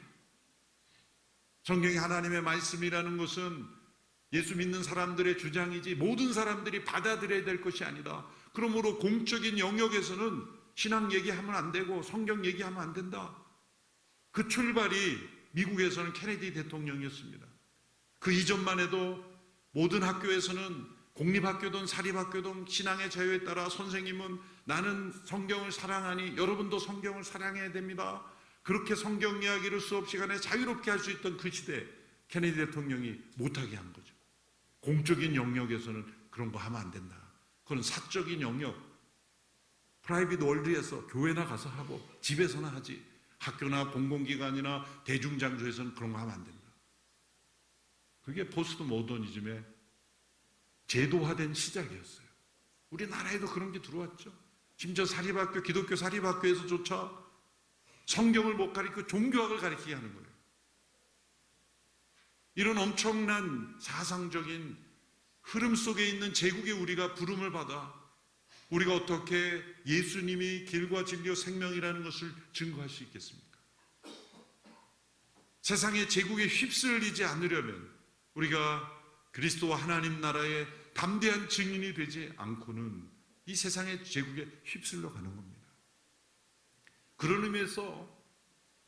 성경이 하나님의 말씀이라는 것은 예수 믿는 사람들의 주장이지 모든 사람들이 받아들여야 될 것이 아니다. 그러므로 공적인 영역에서는 신앙 얘기하면 안 되고 성경 얘기하면 안 된다. 그 출발이 미국에서는 케네디 대통령이었습니다. 그 이전만 해도 모든 학교에서는 공립학교든 사립학교든 신앙의 자유에 따라 선생님은 나는 성경을 사랑하니 여러분도 성경을 사랑해야 됩니다. 그렇게 성경 이야기를 수업 시간에 자유롭게 할 수 있던 그 시대 케네디 대통령이 못하게 한 거죠. 공적인 영역에서는 그런 거 하면 안 된다. 그건 사적인 영역, 프라이빗 월드에서 교회나 가서 하고 집에서나 하지 학교나 공공기관이나 대중장소에서는 그런 거 하면 안 된다. 그게 포스트 모더니즘의 제도화된 시작이었어요. 우리나라에도 그런 게 들어왔죠. 심지어 사립학교, 기독교 사립학교에서조차 성경을 못 가르치고 종교학을 가르치게 하는 거예요. 이런 엄청난 사상적인 흐름 속에 있는 제국에 우리가 부름을 받아 우리가 어떻게 예수님이 길과 진리와 생명이라는 것을 증거할 수 있겠습니까? 세상의 제국에 휩쓸리지 않으려면 우리가 그리스도와 하나님 나라의 담대한 증인이 되지 않고는 이 세상의 제국에 휩쓸려 가는 겁니다. 그런 의미에서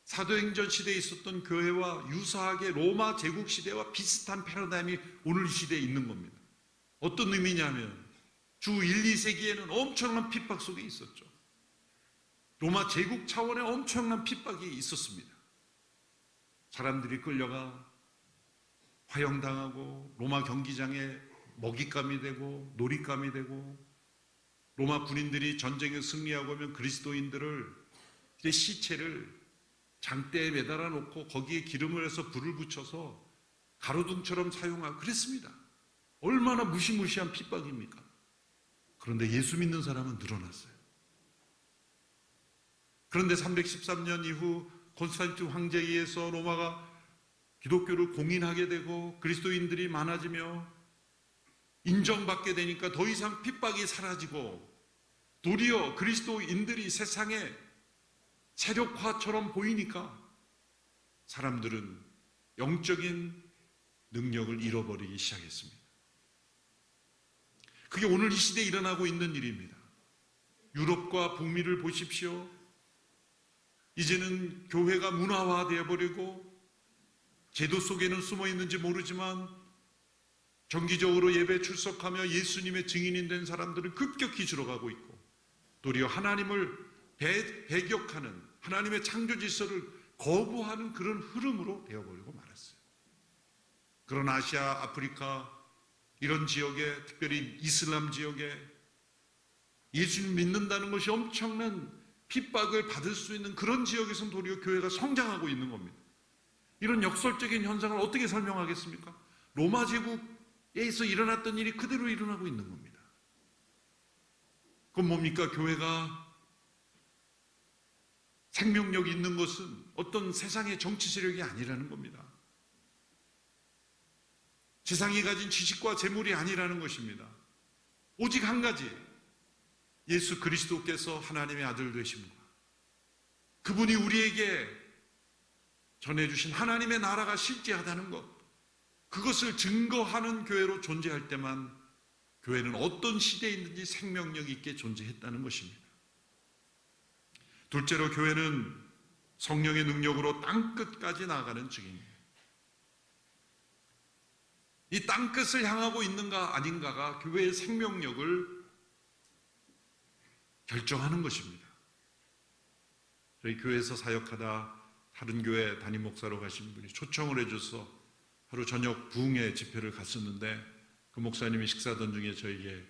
사도행전 시대에 있었던 교회와 유사하게 로마 제국 시대와 비슷한 패러다임이 오늘 이 시대에 있는 겁니다. 어떤 의미냐면 주 1, 2세기에는 엄청난 핍박 속에 있었죠. 로마 제국 차원의 엄청난 핍박이 있었습니다. 사람들이 끌려가 화형당하고 로마 경기장에 먹잇감이 되고 놀잇감이 되고 로마 군인들이 전쟁에 승리하고 오면 그리스도인들을 시체를 장대에 매달아 놓고 거기에 기름을 해서 불을 붙여서 가로등처럼 사용하고 그랬습니다. 얼마나 무시무시한 핍박입니까? 그런데 예수 믿는 사람은 늘어났어요. 그런데 313년 이후 콘스탄틴 황제에 의해서 로마가 기독교를 공인하게 되고 그리스도인들이 많아지며 인정받게 되니까 더 이상 핍박이 사라지고 도리어 그리스도인들이 세상에 세력화처럼 보이니까 사람들은 영적인 능력을 잃어버리기 시작했습니다. 그게 오늘 이 시대에 일어나고 있는 일입니다. 유럽과 북미를 보십시오. 이제는 교회가 문화화되어 버리고 제도 속에는 숨어 있는지 모르지만 정기적으로 예배 출석하며 예수님의 증인이 된 사람들은 급격히 줄어가고 있고 도리어 하나님을 배격하는 하나님의 창조 질서를 거부하는 그런 흐름으로 되어버리고 말았어요. 그런 아시아, 아프리카 이런 지역에 특별히 이슬람 지역에 예수님 믿는다는 것이 엄청난 핍박을 받을 수 있는 그런 지역에서는 도리어 교회가 성장하고 있는 겁니다. 이런 역설적인 현상을 어떻게 설명하겠습니까? 로마 제국에서 일어났던 일이 그대로 일어나고 있는 겁니다. 그건 뭡니까? 교회가 생명력이 있는 것은 어떤 세상의 정치 세력이 아니라는 겁니다. 세상이 가진 지식과 재물이 아니라는 것입니다. 오직 한 가지, 예수 그리스도께서 하나님의 아들 되심과 그분이 우리에게 전해주신 하나님의 나라가 실제하다는 것, 그것을 증거하는 교회로 존재할 때만 교회는 어떤 시대에 있는지 생명력 있게 존재했다는 것입니다. 둘째로 교회는 성령의 능력으로 땅끝까지 나아가는 증인이에요. 이 땅끝을 향하고 있는가 아닌가가 교회의 생명력을 결정하는 것입니다. 저희 교회에서 사역하다 다른 교회 담임 목사로 가신 분이 초청을 해줘서 하루 저녁 부흥회 집회를 갔었는데 그 목사님이 식사 도중에 저에게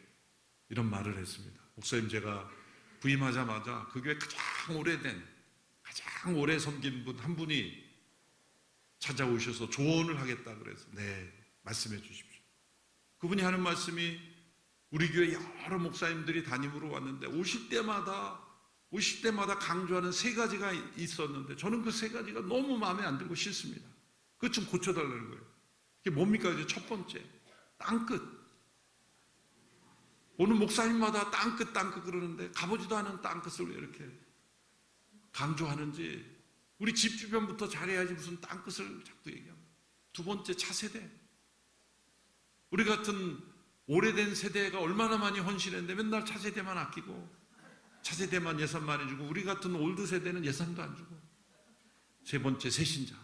이런 말을 했습니다. 목사님, 제가 부임하자마자 그 교회 가장 오래 섬긴 분 한 분이 찾아오셔서 조언을 하겠다 그래서 네, 말씀해 주십시오. 그분이 하는 말씀이 우리 교회 여러 목사님들이 담임으로 왔는데 오실 때마다 강조하는 세 가지가 있었는데 저는 그 세 가지가 너무 마음에 안 들고 싫습니다. 그것 좀 고쳐달라는 거예요. 그게 뭡니까? 이제 첫 번째, 땅끝. 오늘 목사님마다 땅끝 그러는데 가보지도 않은 땅끝을 왜 이렇게 강조하는지 우리 집 주변부터 잘해야지 무슨 땅끝을 자꾸 얘기합니다. 두 번째, 차세대. 우리 같은 오래된 세대가 얼마나 많이 헌신했는데 맨날 차세대만 아끼고 차세대만 예산 많이 주고 우리 같은 올드 세대는 예산도 안 주고. 세 번째, 새신자.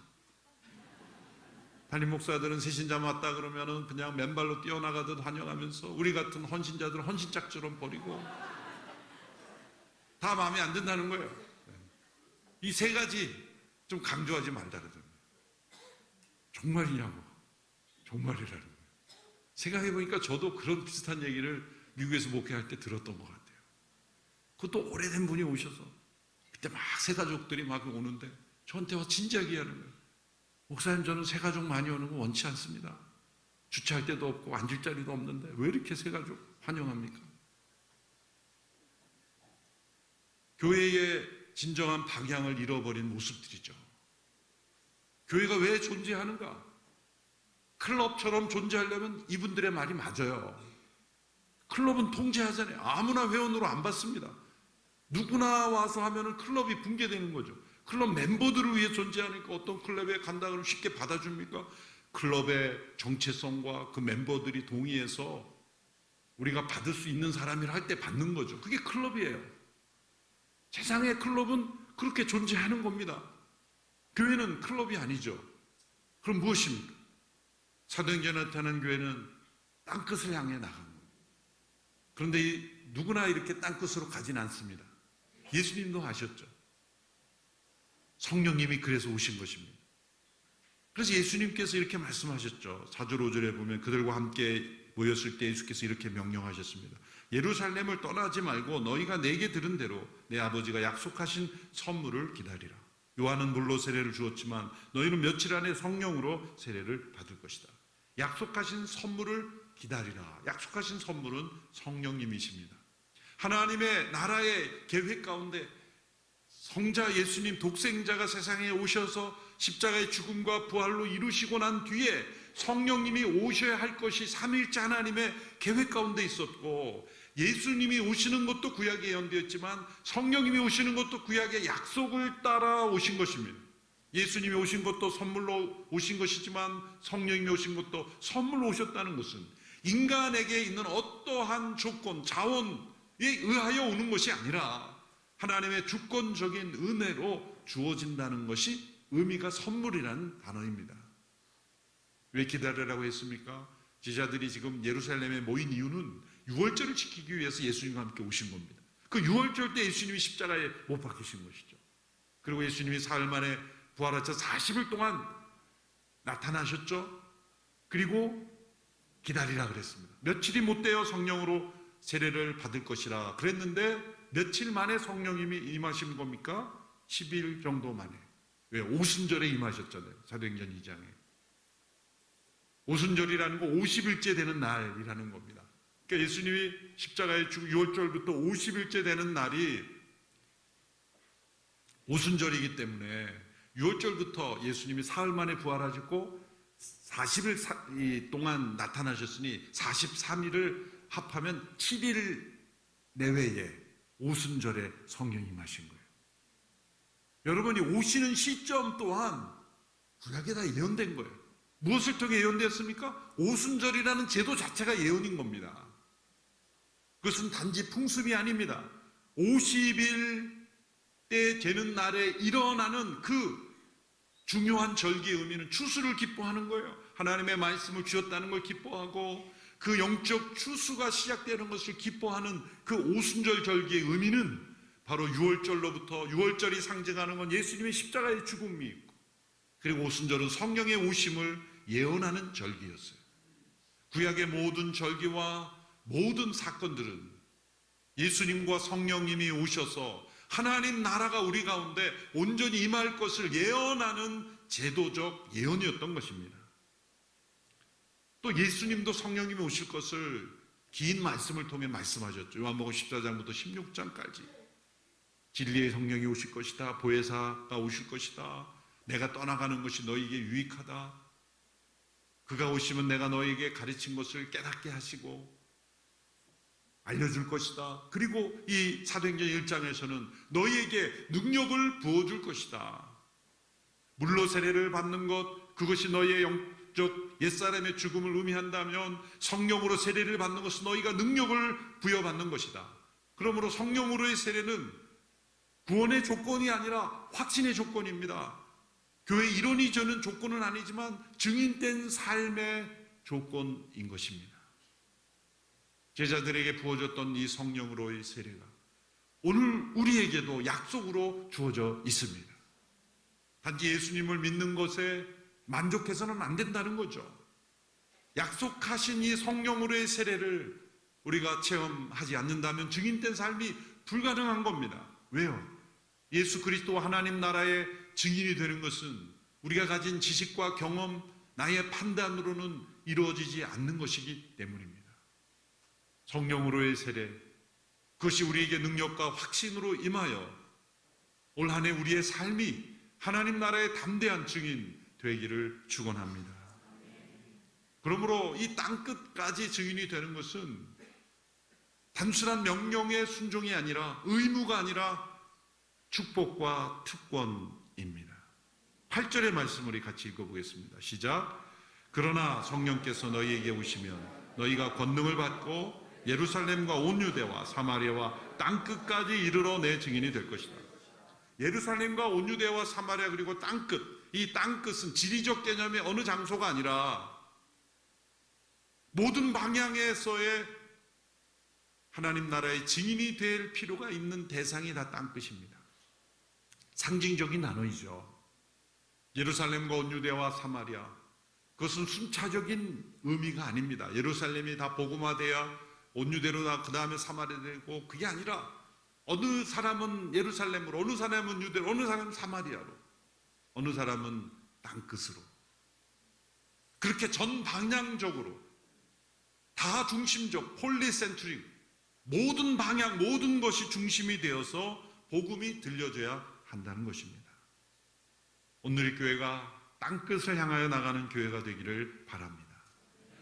담임 목사들은 새신자 맞다 그러면은 그냥 맨발로 뛰어나가듯 환영하면서 우리 같은 헌신자들은 헌신짝처럼 버리고 다 마음에 안 든다는 거예요. 이 세 가지 좀 강조하지 말자 그러잖아요. 정말이냐고. 정말이라는 거예요. 생각해보니까 저도 그런 비슷한 얘기를 미국에서 목회할 때 들었던 것 같아요. 그것도 오래된 분이 오셔서 그때 막 새가족들이 막 오는데 저한테 와 진지하게 얘기하는 거예요. 목사님, 저는 새가족 많이 오는 거 원치 않습니다. 주차할 데도 없고 앉을 자리도 없는데 왜 이렇게 새가족 환영합니까? 교회의 진정한 방향을 잃어버린 모습들이죠. 교회가 왜 존재하는가? 클럽처럼 존재하려면 이분들의 말이 맞아요. 클럽은 통제하잖아요. 아무나 회원으로 안 받습니다. 누구나 와서 하면은 클럽이 붕괴되는 거죠. 클럽 멤버들을 위해 존재하니까 어떤 클럽에 간다 그러면 쉽게 받아줍니까? 클럽의 정체성과 그 멤버들이 동의해서 우리가 받을 수 있는 사람이라 할 때 받는 거죠. 그게 클럽이에요. 세상의 클럽은 그렇게 존재하는 겁니다. 교회는 클럽이 아니죠. 그럼 무엇입니까? 사도행전에 나타난 교회는 땅끝을 향해 나간 거예요. 그런데 누구나 이렇게 땅끝으로 가진 않습니다. 예수님도 아셨죠. 성령님이 그래서 오신 것입니다. 그래서 예수님께서 이렇게 말씀하셨죠. 4절 5절에 보면 그들과 함께 모였을 때 예수께서 이렇게 명령하셨습니다. 예루살렘을 떠나지 말고 너희가 내게 들은 대로 내 아버지가 약속하신 선물을 기다리라. 요한은 물로 세례를 주었지만 너희는 며칠 안에 성령으로 세례를 받을 것이다. 약속하신 선물을 기다리라. 약속하신 선물은 성령님이십니다. 하나님의 나라의 계획 가운데 성자 예수님 독생자가 세상에 오셔서 십자가의 죽음과 부활로 이루시고 난 뒤에 성령님이 오셔야 할 것이 삼위일체 하나님의 계획 가운데 있었고, 예수님이 오시는 것도 구약에 예언되었지만 성령님이 오시는 것도 구약의 약속을 따라 오신 것입니다. 예수님이 오신 것도 선물로 오신 것이지만 성령님이 오신 것도 선물로 오셨다는 것은 인간에게 있는 어떠한 조건, 자원에 의하여 오는 것이 아니라 하나님의 주권적인 은혜로 주어진다는 것이 의미가 선물이라는 단어입니다. 왜 기다리라고 했습니까? 제자들이 지금 예루살렘에 모인 이유는 유월절을 지키기 위해서 예수님과 함께 오신 겁니다. 그 유월절 때 예수님이 십자가에 못 박히신 것이죠. 그리고 예수님이 사흘 만에 부활하셔서 40일 동안 나타나셨죠. 그리고 기다리라 그랬습니다. 며칠이 못 되어 성령으로 세례를 받을 것이라 그랬는데 며칠 만에 성령님이 임하신 겁니까? 10일 정도 만에. 왜? 오순절에 임하셨잖아요. 사도행전 2장에. 오순절이라는 거 50일째 되는 날이라는 겁니다. 그러니까 예수님이 십자가에 죽고 6월절부터 50일째 되는 날이 오순절이기 때문에 6월절부터 예수님이 사흘 만에 부활하셨고 40일 동안 나타나셨으니 43일을 합하면 7일 내외에 오순절에 성령이 임하신 거예요. 여러분이 오시는 시점 또한 구약에 다 예언된 거예요. 무엇을 통해 예언되었습니까? 오순절이라는 제도 자체가 예언인 겁니다. 그것은 단지 풍습이 아닙니다. 50일 때 되는 날에 일어나는 그 중요한 절기의 의미는 추수를 기뻐하는 거예요. 하나님의 말씀을 주셨다는 걸 기뻐하고 그 영적 추수가 시작되는 것을 기뻐하는 그 오순절 절기의 의미는 바로 유월절로부터 유월절이 상징하는 건 예수님의 십자가의 죽음이 있고, 그리고 오순절은 성령의 오심을 예언하는 절기였어요. 구약의 모든 절기와 모든 사건들은 예수님과 성령님이 오셔서 하나님 나라가 우리 가운데 온전히 임할 것을 예언하는 제도적 예언이었던 것입니다. 또 예수님도 성령님이 오실 것을 긴 말씀을 통해 말씀하셨죠. 요한복음 14장부터 16장까지 진리의 성령이 오실 것이다, 보혜사가 오실 것이다, 내가 떠나가는 것이 너희에게 유익하다, 그가 오시면 내가 너희에게 가르친 것을 깨닫게 하시고 알려줄 것이다, 그리고 이 사도행전 1장에서는 너희에게 능력을 부어줄 것이다, 물로 세례를 받는 것, 그것이 너희의 영적 옛사람의 죽음을 의미한다면 성령으로 세례를 받는 것은 너희가 능력을 부여받는 것이다. 그러므로 성령으로의 세례는 구원의 조건이 아니라 확신의 조건입니다. 교회 이론이 저는 조건은 아니지만 증인된 삶의 조건인 것입니다. 제자들에게 부어졌던 이 성령으로의 세례가 오늘 우리에게도 약속으로 주어져 있습니다. 단지 예수님을 믿는 것에 만족해서는 안 된다는 거죠. 약속하신 이 성령으로의 세례를 우리가 체험하지 않는다면 증인된 삶이 불가능한 겁니다. 왜요? 예수 그리스도와 하나님 나라의 증인이 되는 것은 우리가 가진 지식과 경험, 나의 판단으로는 이루어지지 않는 것이기 때문입니다. 성령으로의 세례, 그것이 우리에게 능력과 확신으로 임하여 올 한 해 우리의 삶이 하나님 나라의 담대한 증인 되기를 축원합니다. 그러므로 이 땅끝까지 증인이 되는 것은 단순한 명령의 순종이 아니라 의무가 아니라 축복과 특권입니다. 8절의 말씀 우리 같이 읽어보겠습니다. 시작. 그러나 성령께서 너희에게 오시면 너희가 권능을 받고 예루살렘과 온 유대와 사마리아와 땅끝까지 이르러 내 증인이 될 것이다. 예루살렘과 온 유대와 사마리아 그리고 땅끝, 이 땅끝은 지리적 개념의 어느 장소가 아니라 모든 방향에서의 하나님 나라의 증인이 될 필요가 있는 대상이 다 땅끝입니다. 상징적인 단어이죠. 예루살렘과 온 유대와 사마리아, 그것은 순차적인 의미가 아닙니다. 예루살렘이 다 복음화돼야 온 유대로 그 다음에 사마리아 되고, 그게 아니라 어느 사람은 예루살렘으로, 어느 사람은 유대로, 어느 사람은 사마리아로, 어느 사람은 땅끝으로, 그렇게 전 방향적으로 다 중심적 폴리센트릭, 모든 방향, 모든 것이 중심이 되어서 복음이 들려져야 한다는 것입니다. 오늘의 교회가 땅끝을 향하여 나가는 교회가 되기를 바랍니다.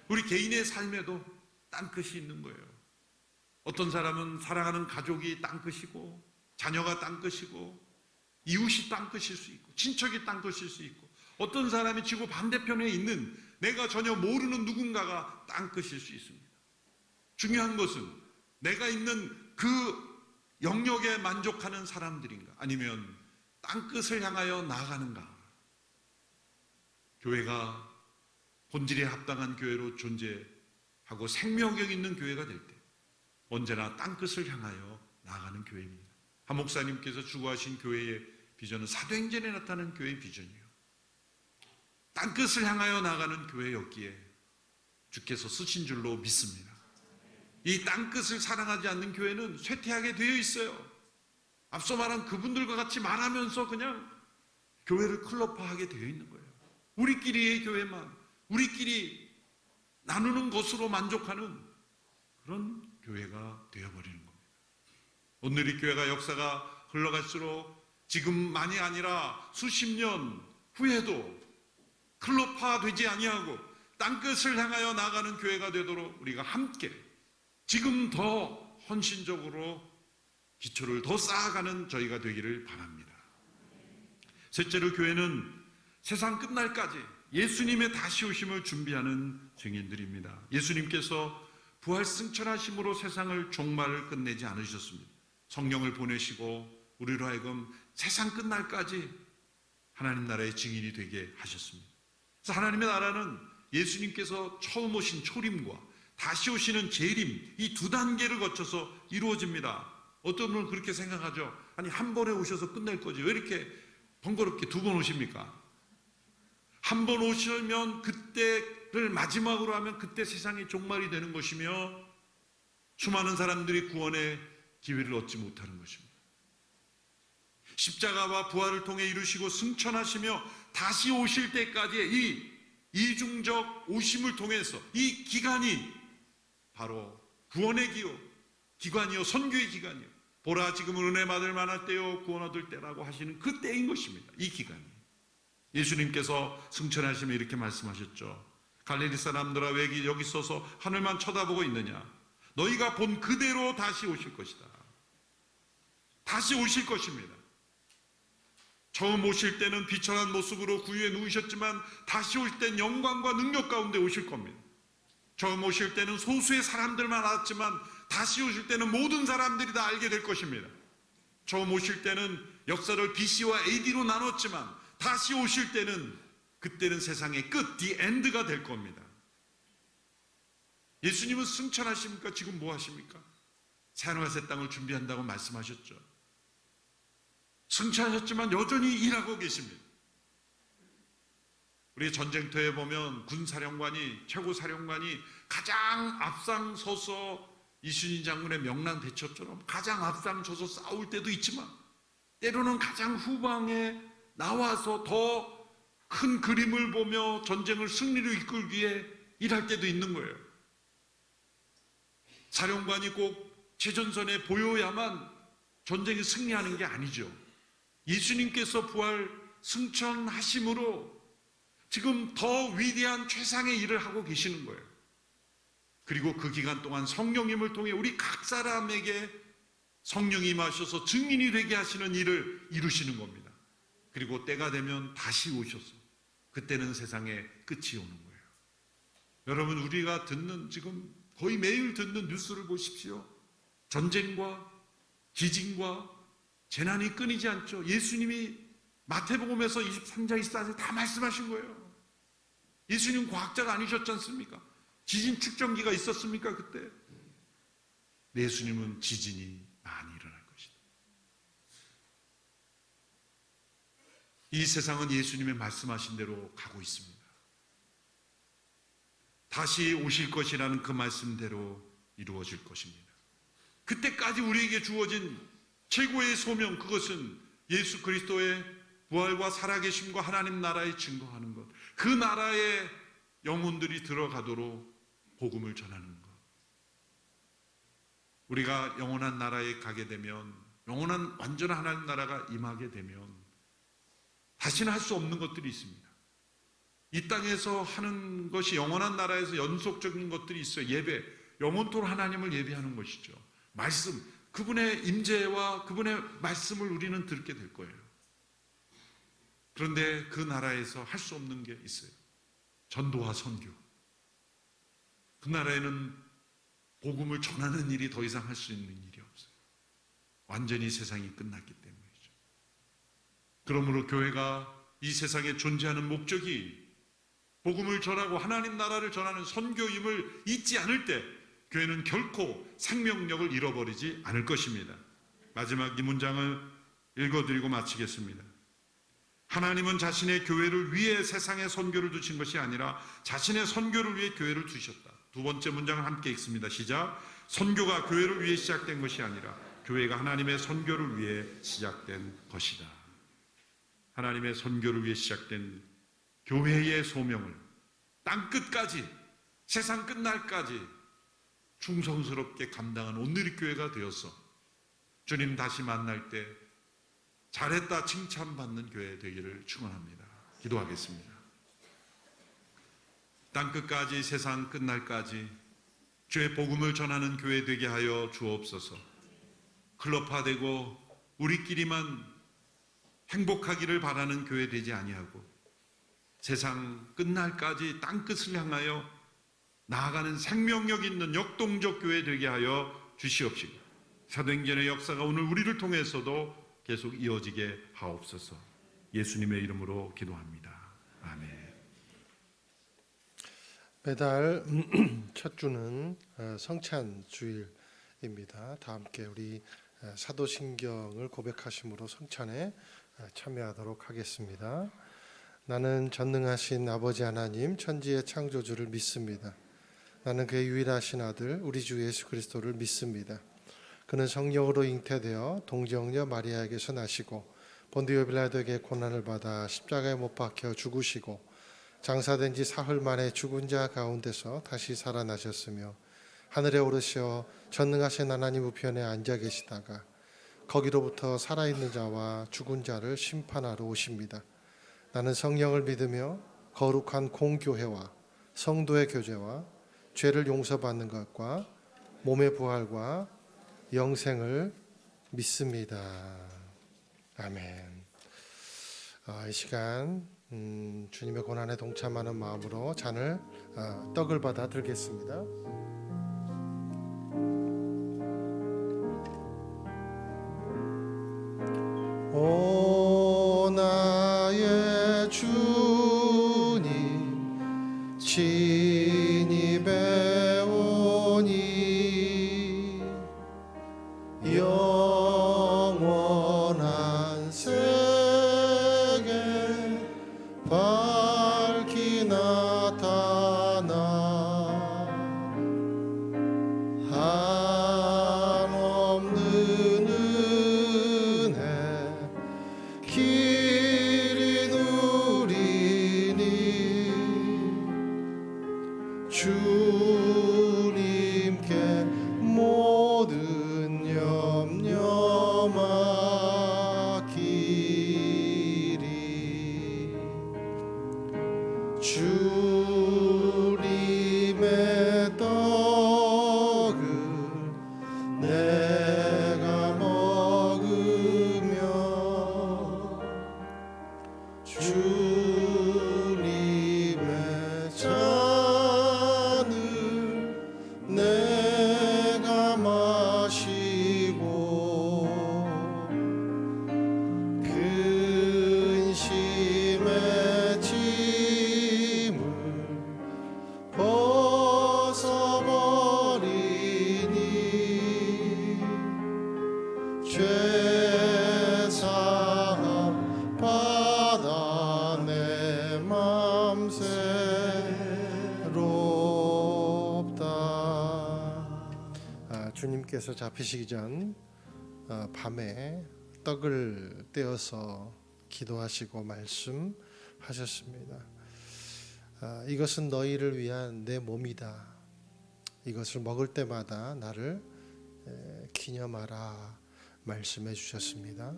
우리 개인의 삶에도 땅끝이 있는 거예요. 어떤 사람은 사랑하는 가족이 땅끝이고, 자녀가 땅끝이고, 이웃이 땅끝일 수 있고, 친척이 땅끝일 수 있고, 어떤 사람이 지구 반대편에 있는 내가 전혀 모르는 누군가가 땅끝일 수 있습니다. 중요한 것은 내가 있는 그 영역에 만족하는 사람들인가, 아니면 땅끝을 향하여 나아가는가. 교회가 본질에 합당한 교회로 존재하고 생명력 있는 교회가 될 때 언제나 땅끝을 향하여 나아가는 교회입니다. 한 목사님께서 추구하신 교회의 비전은 사도행전에 나타난 교회의 비전이에요. 땅끝을 향하여 나아가는 교회였기에 주께서 쓰신 줄로 믿습니다. 이 땅끝을 사랑하지 않는 교회는 쇠퇴하게 되어 있어요. 앞서 말한 그분들과 같이 말하면서 그냥 교회를 클럽화하게 되어 있는 거예요. 우리끼리의 교회만, 우리끼리 나누는 것으로 만족하는 그런 교회가 되어버리는 겁니다. 오늘 이 교회가 역사가 흘러갈수록 지금만이 아니라 수십 년 후에도 클럽화되지 아니하고 땅끝을 향하여 나가는 교회가 되도록 우리가 함께 지금 더 헌신적으로 기초를 더 쌓아가는 저희가 되기를 바랍니다. 셋째로, 교회는 세상 끝날까지 예수님의 다시 오심을 준비하는 증인들입니다. 예수님께서 부활 승천하심으로 세상을 종말을 끝내지 않으셨습니다. 성령을 보내시고 우리로 하여금 세상 끝날까지 하나님 나라의 증인이 되게 하셨습니다. 그래서 하나님의 나라는 예수님께서 처음 오신 초림과 다시 오시는 재림, 이 두 단계를 거쳐서 이루어집니다. 어떤 분은 그렇게 생각하죠. 아니 한 번에 오셔서 끝낼 거지 왜 이렇게 번거롭게 두 번 오십니까? 한 번 오시면 그때를 마지막으로 하면 그때 세상이 종말이 되는 것이며 수많은 사람들이 구원의 기회를 얻지 못하는 것입니다. 십자가와 부활을 통해 이루시고 승천하시며 다시 오실 때까지의 이 이중적 오심을 통해서 이 기간이 바로 구원의 기간이요 선교의 기간이요. 보라 지금은 은혜 받을 만할 때요 구원 얻을 때라고 하시는 그 때인 것입니다. 이 기간이. 예수님께서 승천하시며 이렇게 말씀하셨죠. 갈릴리 사람들아 왜 여기 서서 하늘만 쳐다보고 있느냐. 너희가 본 그대로 다시 오실 것이다. 다시 오실 것입니다. 처음 오실 때는 비천한 모습으로 구유에 누우셨지만 다시 오실 때는 영광과 능력 가운데 오실 겁니다. 처음 오실 때는 소수의 사람들만 알았지만 다시 오실 때는 모든 사람들이 다 알게 될 것입니다. 처음 오실 때는 역사를 BC와 AD로 나눴지만 다시 오실 때는 그때는 세상의 끝, the end가 될 겁니다. 예수님은 승천하십니까? 지금 뭐 하십니까? 새하늘과 새 땅을 준비한다고 말씀하셨죠. 승천하셨지만 여전히 일하고 계십니다. 우리 전쟁터에 보면 군사령관이 최고사령관이 가장 앞장서서 이순신 장군의 명랑 대첩처럼 가장 앞장서서 싸울 때도 있지만 때로는 가장 후방에 나와서 더 큰 그림을 보며 전쟁을 승리로 이끌기 위해 일할 때도 있는 거예요. 사령관이 꼭 최전선에 보여야만 전쟁에 승리하는 게 아니죠. 예수님께서 부활 승천하심으로 지금 더 위대한 최상의 일을 하고 계시는 거예요. 그리고 그 기간 동안 성령님을 통해 우리 각 사람에게 성령이 임하셔서 증인이 되게 하시는 일을 이루시는 겁니다. 그리고 때가 되면 다시 오셔서 그때는 세상의 끝이 오는 거예요. 여러분 우리가 듣는 지금 거의 매일 듣는 뉴스를 보십시오. 전쟁과 지진과 재난이 끊이지 않죠. 예수님이 마태복음에서 23장 24절 다 말씀하신 거예요. 예수님 과학자가 아니셨지 않습니까? 지진 측정기가 있었습니까 그때? 예수님은 지진이 많이 일어날 것이다. 이 세상은 예수님의 말씀하신 대로 가고 있습니다. 다시 오실 것이라는 그 말씀대로 이루어질 것입니다. 그때까지 우리에게 주어진 최고의 소명, 그것은 예수 그리스도의 부활과 살아계심과 하나님 나라에 증거하는 것, 그 나라에 영혼들이 들어가도록 복음을 전하는 것. 우리가 영원한 나라에 가게 되면, 영원한 완전한 하나님 나라가 임하게 되면 다시는 할 수 없는 것들이 있습니다. 이 땅에서 하는 것이 영원한 나라에서 연속적인 것들이 있어요. 예배, 영원토록 하나님을 예배하는 것이죠. 말씀, 그분의 임재와 그분의 말씀을 우리는 듣게 될 거예요. 그런데 그 나라에서 할 수 없는 게 있어요. 전도와 선교. 그 나라에는 복음을 전하는 일이 더 이상 할 수 있는 일이 없어요. 완전히 세상이 끝났기 때문이죠. 그러므로 교회가 이 세상에 존재하는 목적이 복음을 전하고 하나님 나라를 전하는 선교임을 잊지 않을 때 교회는 결코 생명력을 잃어버리지 않을 것입니다. 마지막 이 문장을 읽어드리고 마치겠습니다. 하나님은 자신의 교회를 위해 세상에 선교를 두신 것이 아니라 자신의 선교를 위해 교회를 두셨다. 두 번째 문장을 함께 읽습니다. 시작. 선교가 교회를 위해 시작된 것이 아니라 교회가 하나님의 선교를 위해 시작된 것이다. 하나님의 선교를 위해 시작된 교회의 소명을 땅끝까지, 세상 끝날까지 충성스럽게 감당한 오늘의 교회가 되어서 주님 다시 만날 때 잘했다 칭찬받는 교회 되기를 축원합니다. 기도하겠습니다. 땅끝까지, 세상 끝날까지 주의 복음을 전하는 교회 되게 하여 주옵소서. 클럽화되고 우리끼리만 행복하기를 바라는 교회 되지 아니하고 세상 끝날까지 땅끝을 향하여 나아가는 생명력 있는 역동적 교회 되게 하여 주시옵시고 사도행전의 역사가 오늘 우리를 통해서도 계속 이어지게 하옵소서. 예수님의 이름으로 기도합니다. 아멘. 매달 첫 주는 성찬 주일입니다. 다 함께 우리 사도신경을 고백하심으로 성찬에 참여하도록 하겠습니다. 나는 전능하신 아버지 하나님 천지의 창조주를 믿습니다. 나는 그의 유일하신 아들 우리 주 예수 그리스도를 믿습니다. 그는 성령으로 잉태되어 동정녀 마리아에게서 나시고 본디오 빌라도에게 고난을 받아 십자가에 못 박혀 죽으시고 장사된 지 사흘 만에 죽은 자 가운데서 다시 살아나셨으며 하늘에 오르시어 전능하신 하나님 우편에 앉아 계시다가 거기로부터 살아있는 자와 죽은 자를 심판하러 오십니다. 나는 성령을 믿으며 거룩한 공교회와 성도의 교제와 죄를 용서받는 것과 몸의 부활과 영생을 믿습니다. 아멘. 이 시간 주님의 고난에 동참하는 마음으로 잔을 떡을 받아 들겠습니다. 오 나의 주님 친히 배우니 영원한 세계 밝히 나타나 한없는 은혜 길이 누리니 주님께 모든 염려 맡기리. 주님의 떡을 내가 먹으며 주님의 잔을 내가 마시고 근심의 짐을 벗어버리니 죄사함 받아 내 맘 새롭다. 주님께서 잡히시기 전 밤에 떡을 떼어서 기도하시고 말씀하셨습니다. 이것은 너희를 위한 내 몸이다. 이것을 먹을 때마다 나를 기념하라 말씀해 주셨습니다.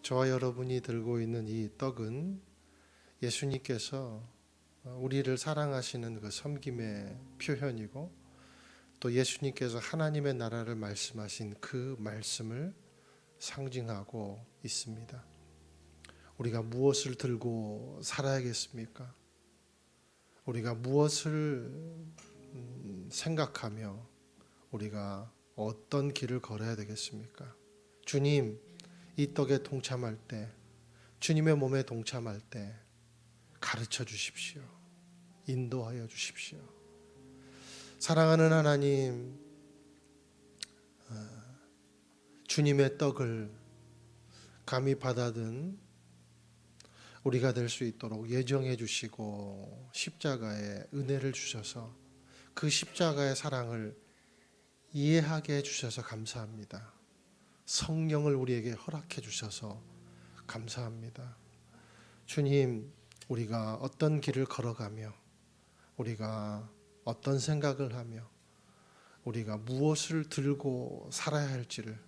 저와 여러분이 들고 있는 이 떡은 예수님께서 우리를 사랑하시는 그 섬김의 표현이고 또 예수님께서 하나님의 나라를 말씀하신 그 말씀을 상징하고 있습니다. 우리가 무엇을 들고 살아야겠습니까? 우리가 무엇을 생각하며 우리가 어떤 길을 걸어야 되겠습니까? 주님, 이 떡에 동참할 때, 주님의 몸에 동참할 때 가르쳐 주십시오. 인도하여 주십시오. 사랑하는 하나님, 주님의 떡을 감히 받아든 우리가 될 수 있도록 예정해 주시고 십자가의 은혜를 주셔서 그 십자가의 사랑을 이해하게 해주셔서 감사합니다. 성령을 우리에게 허락해 주셔서 감사합니다. 주님, 우리가 어떤 길을 걸어가며 우리가 어떤 생각을 하며 우리가 무엇을 들고 살아야 할지를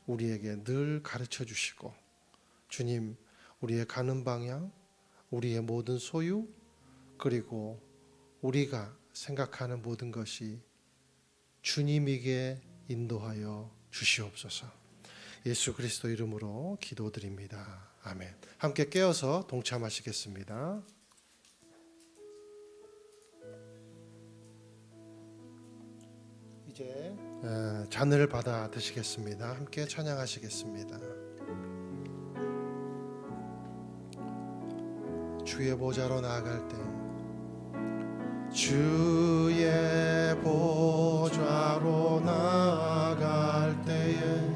우리에게 늘 가르쳐 주시고 주님, 우리의 가는 방향, 우리의 모든 소유, 그리고 우리가 생각하는 모든 것이 주님에게 인도하여 주시옵소서. 예수 그리스도 이름으로 기도드립니다. 아멘. 함께 깨어서 동참하시겠습니다. 이제 잔을 받아 드시겠습니다. 함께 찬양하시겠습니다. 주의 보좌로 나아갈 때 주의 보좌로 나아갈 때에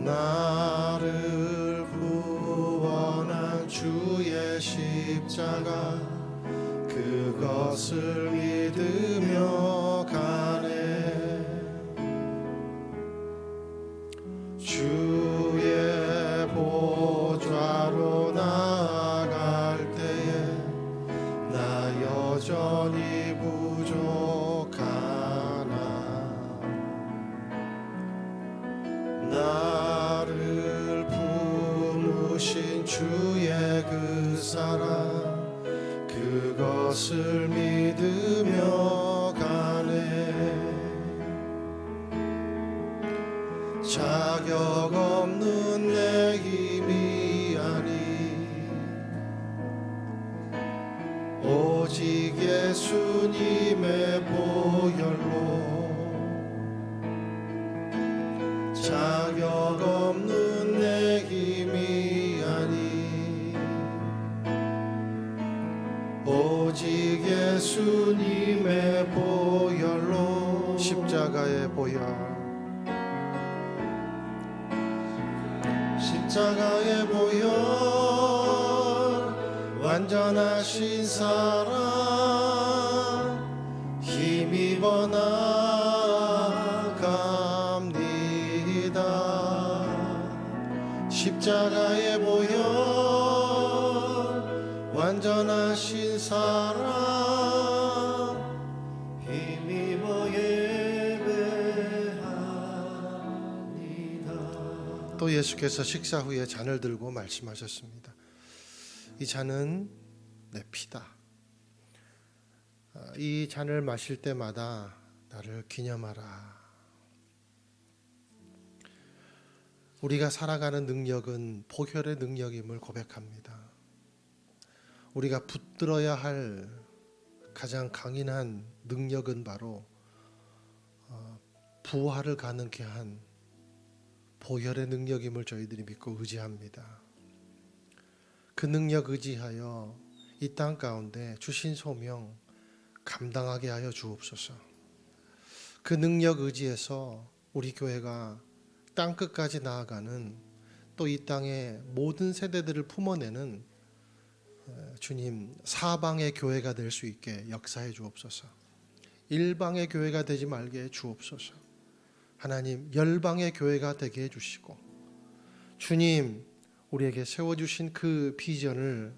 나를 구원한 주의 십자가 그것을 믿으며 가네. 주의 보좌로 나아갈 때에 나 여전히 부족하나. 나를 품으신 주의 그 사랑 그것을 믿으며 가네. 자격 없는 내 힘이 아니 오직 예수님의 보혈로. 자격 없는 내 힘이 아니 오직 예수님의 보혈로. 십자가의 보혈, 십자가의 보혈, 완전하신 사랑 힘입어 나아갑니다. 십자가의 보혈, 완전하신 사랑 힘입어 예배합니다. 또 예수께서 식사 후에 잔을 들고 말씀하셨습니다. 이 잔은 내 피다. 이 잔을 마실 때마다 나를 기념하라. 우리가 살아가는 능력은 보혈의 능력임을 고백합니다. 우리가 붙들어야 할 가장 강인한 능력은 바로 부활을 가능케 한 보혈의 능력임을 저희들이 믿고 의지합니다. 그 능력 의지하여 이 땅 가운데 주신 소명 감당하게 하여 주옵소서. 그 능력 의지해서 우리 교회가 땅끝까지 나아가는, 또 이 땅의 모든 세대들을 품어내는 주님 사방의 교회가 될 수 있게 역사해 주옵소서. 일방의 교회가 되지 말게 해 주옵소서. 하나님 열방의 교회가 되게 해주시고, 주님 우리에게 세워주신 그 비전을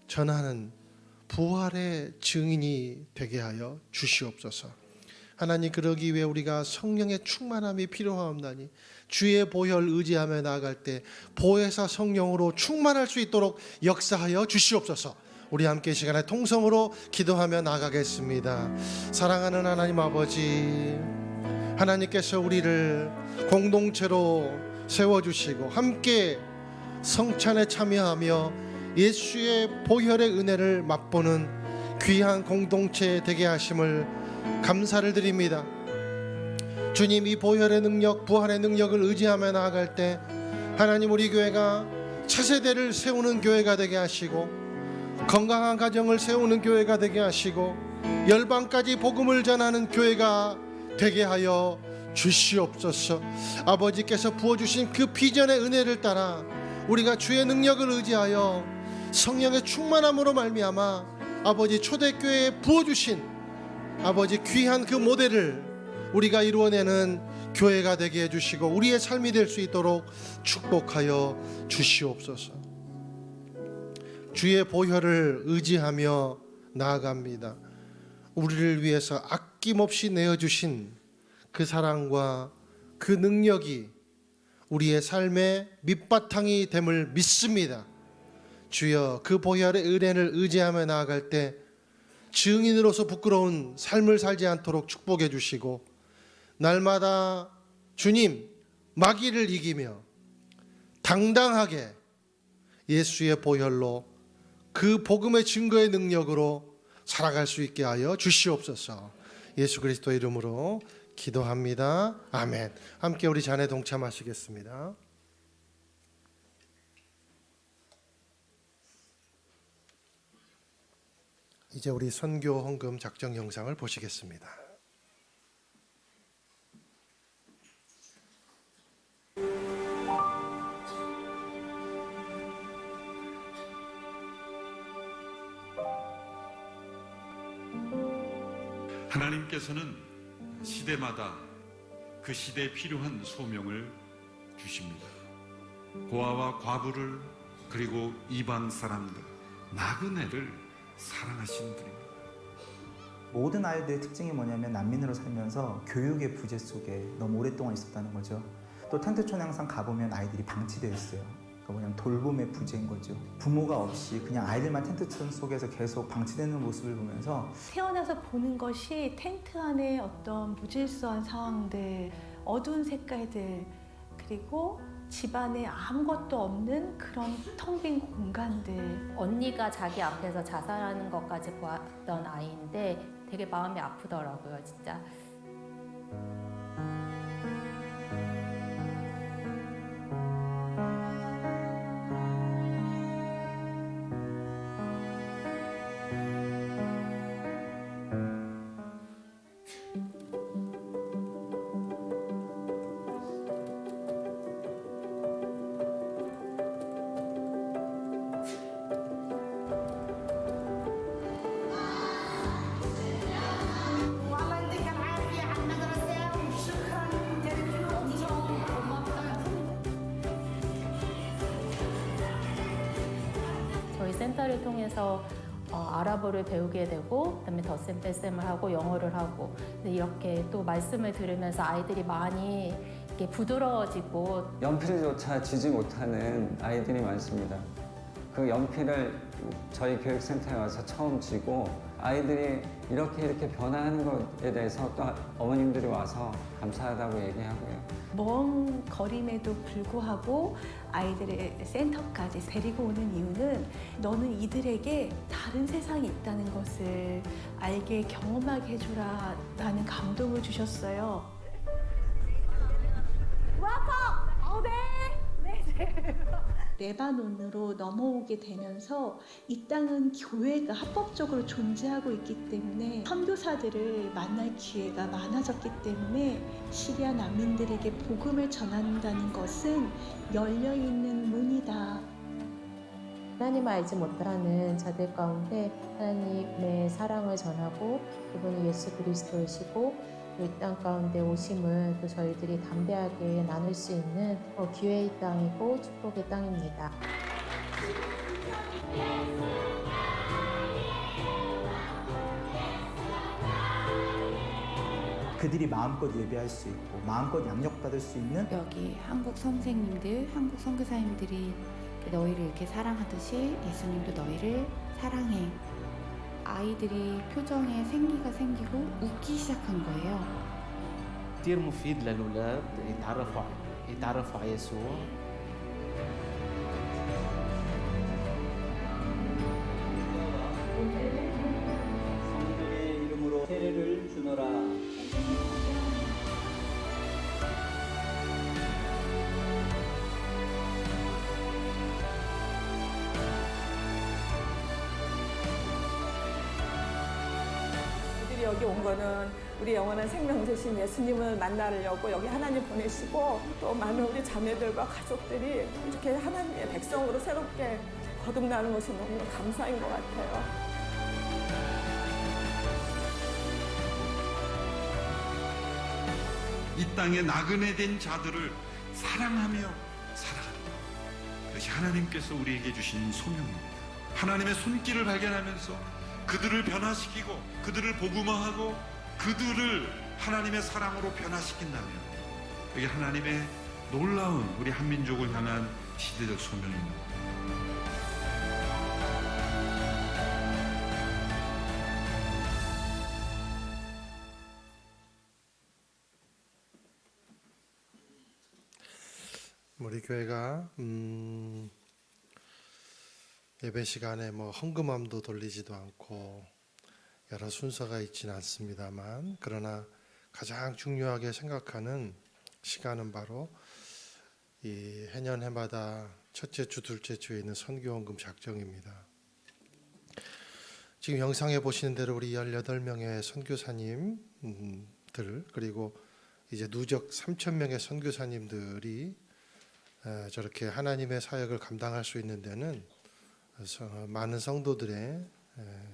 전하는 부활의 증인이 되게 하여 주시옵소서. 하나님 그러기 위해 우리가 성령의 충만함이 필요하옵나니 주의 보혈 의지하며 나아갈 때 보혜사 성령으로 충만할 수 있도록 역사하여 주시옵소서. 우리 함께 이 시간에 통성으로 기도하며 나가겠습니다. 사랑하는 하나님 아버지, 하나님께서 우리를 공동체로 세워주시고 함께 성찬에 참여하며 예수의 보혈의 은혜를 맛보는 귀한 공동체 되게 하심을 감사를 드립니다. 주님 이 보혈의 능력, 부활의 능력을 의지하며 나아갈 때 하나님 우리 교회가 차세대를 세우는 교회가 되게 하시고 건강한 가정을 세우는 교회가 되게 하시고 열방까지 복음을 전하는 교회가 되게 하여 주시옵소서. 아버지께서 부어주신 그 비전의 은혜를 따라 우리가 주의 능력을 의지하여 성령의 충만함으로 말미암아 아버지 초대교회에 부어주신 아버지 귀한 그 모델을 우리가 이루어내는 교회가 되게 해주시고 우리의 삶이 될 수 있도록 축복하여 주시옵소서. 주의 보혈을 의지하며 나아갑니다. 우리를 위해서 아낌없이 내어주신 그 사랑과 그 능력이 우리의 삶의 밑바탕이 됨을 믿습니다. 주여 그 보혈의 은혜를 의지하며 나아갈 때 증인으로서 부끄러운 삶을 살지 않도록 축복해 주시고 날마다 주님 마귀를 이기며 당당하게 예수의 보혈로 그 복음의 증거의 능력으로 살아갈 수 있게 하여 주시옵소서. 예수 그리스도의 이름으로 기도합니다. 아멘. 함께 우리 잔에 동참하시겠습니다. 이제 우리 선교 헌금 작정 영상을 보시겠습니다. 하나님께서는 시대마다 그 시대에 필요한 소명을 주십니다. 고아와 과부를, 그리고 이방 사람들, 나그네를 사랑하시는 분입니다. 모든 아이들의 특징이 뭐냐면 난민으로 살면서 교육의 부재 속에 너무 오랫동안 있었다는 거죠. 또 텐트촌에 항상 가보면 아이들이 방치되어 있어요. 그러니까 뭐냐면 돌봄의 부재인 거죠. 부모가 없이 그냥 아이들만 텐트촌 속에서 계속 방치되는 모습을 보면서 태어나서 보는 것이 텐트 안에 어떤 무질서한 상황들, 어두운 색깔들, 그리고 집안에 아무것도 없는 그런 텅 빈 공간들. 언니가 자기 앞에서 자살하는 것까지 보았던 아이인데 되게 마음이 아프더라고요, 진짜. 저희 센터를 통해서 아랍어를 배우게 되고, 그다음에 덧셈 뺄셈을 하고 영어를 하고, 근데 이렇게 또 말씀을 들으면서 아이들이 많이 이렇게 부드러워지고, 연필조차 쥐지 못하는 아이들이 많습니다. 그 연필을 저희 교육센터에 와서 처음 쥐고 아이들이 이렇게 변화하는 것에 대해서 또 어머님들이 와서 감사하다고 얘기하고요. 먼 거림에도 불구하고 아이들의 센터까지 데리고 오는 이유는 너는 이들에게 다른 세상이 있다는 것을 알게 경험하게 해주라 라는 감동을 주셨어요. 레바논으로 넘어오게 되면서 이 땅은 교회가 합법적으로 존재하고 있기 때문에 선교사들을 만날 기회가 많아졌기 때문에 시리아 난민들에게 복음을 전한다는 것은 열려있는 문이다. 하나님을 알지 못하는 자들 가운데 하나님의 사랑을 전하고 그분이 예수 그리스도이시고 이 땅 가운데 오심을 또 저희들이 담대하게 나눌 수 있는 기회의 땅이고 축복의 땅입니다. 그들이 마음껏 예배할 수 있고 마음껏 양육받을 수 있는 여기 한국 선생님들, 한국 선교사님들이 너희를 이렇게 사랑하듯이 예수님도 너희를 사랑해. 아이들이 표정에 생기가 생기고 웃기 시작한 거예요. كتير مفيد للأولاد يتعرفوا على يسوع. 성령의 이름으로 세례를 주노라. 여기 온 거는 우리 영원한 생명 되신 예수님을 만나려고 여기 하나님 보내시고 또 많은 우리 자매들과 가족들이 이렇게 하나님의 백성으로 새롭게 거듭나는 것이 너무 감사인 것 같아요. 이 땅에 나그네 된 자들을 사랑하며 살아가는 것. 그것이 하나님께서 우리에게 주신 소명입니다. 하나님의 손길을 발견하면서 그들을 변화시키고 그들을 복음화하고 그들을 하나님의 사랑으로 변화시킨다면 이게 하나님의 놀라운 우리 한민족을 향한 시대적 소명입니다. 우리 교회가 예배 시간에 헌금함도 돌리지도 않고 여러 순서가 있지는 않습니다만, 그러나 가장 중요하게 생각하는 시간은 바로 이 해년 해마다 첫째 주, 둘째 주에 있는 선교헌금 작정입니다. 지금 영상에 보시는 대로 우리 18명의 선교사님들, 그리고 이제 누적 3,000명의 선교사님들이 저렇게 하나님의 사역을 감당할 수 있는 데는 많은 성도들의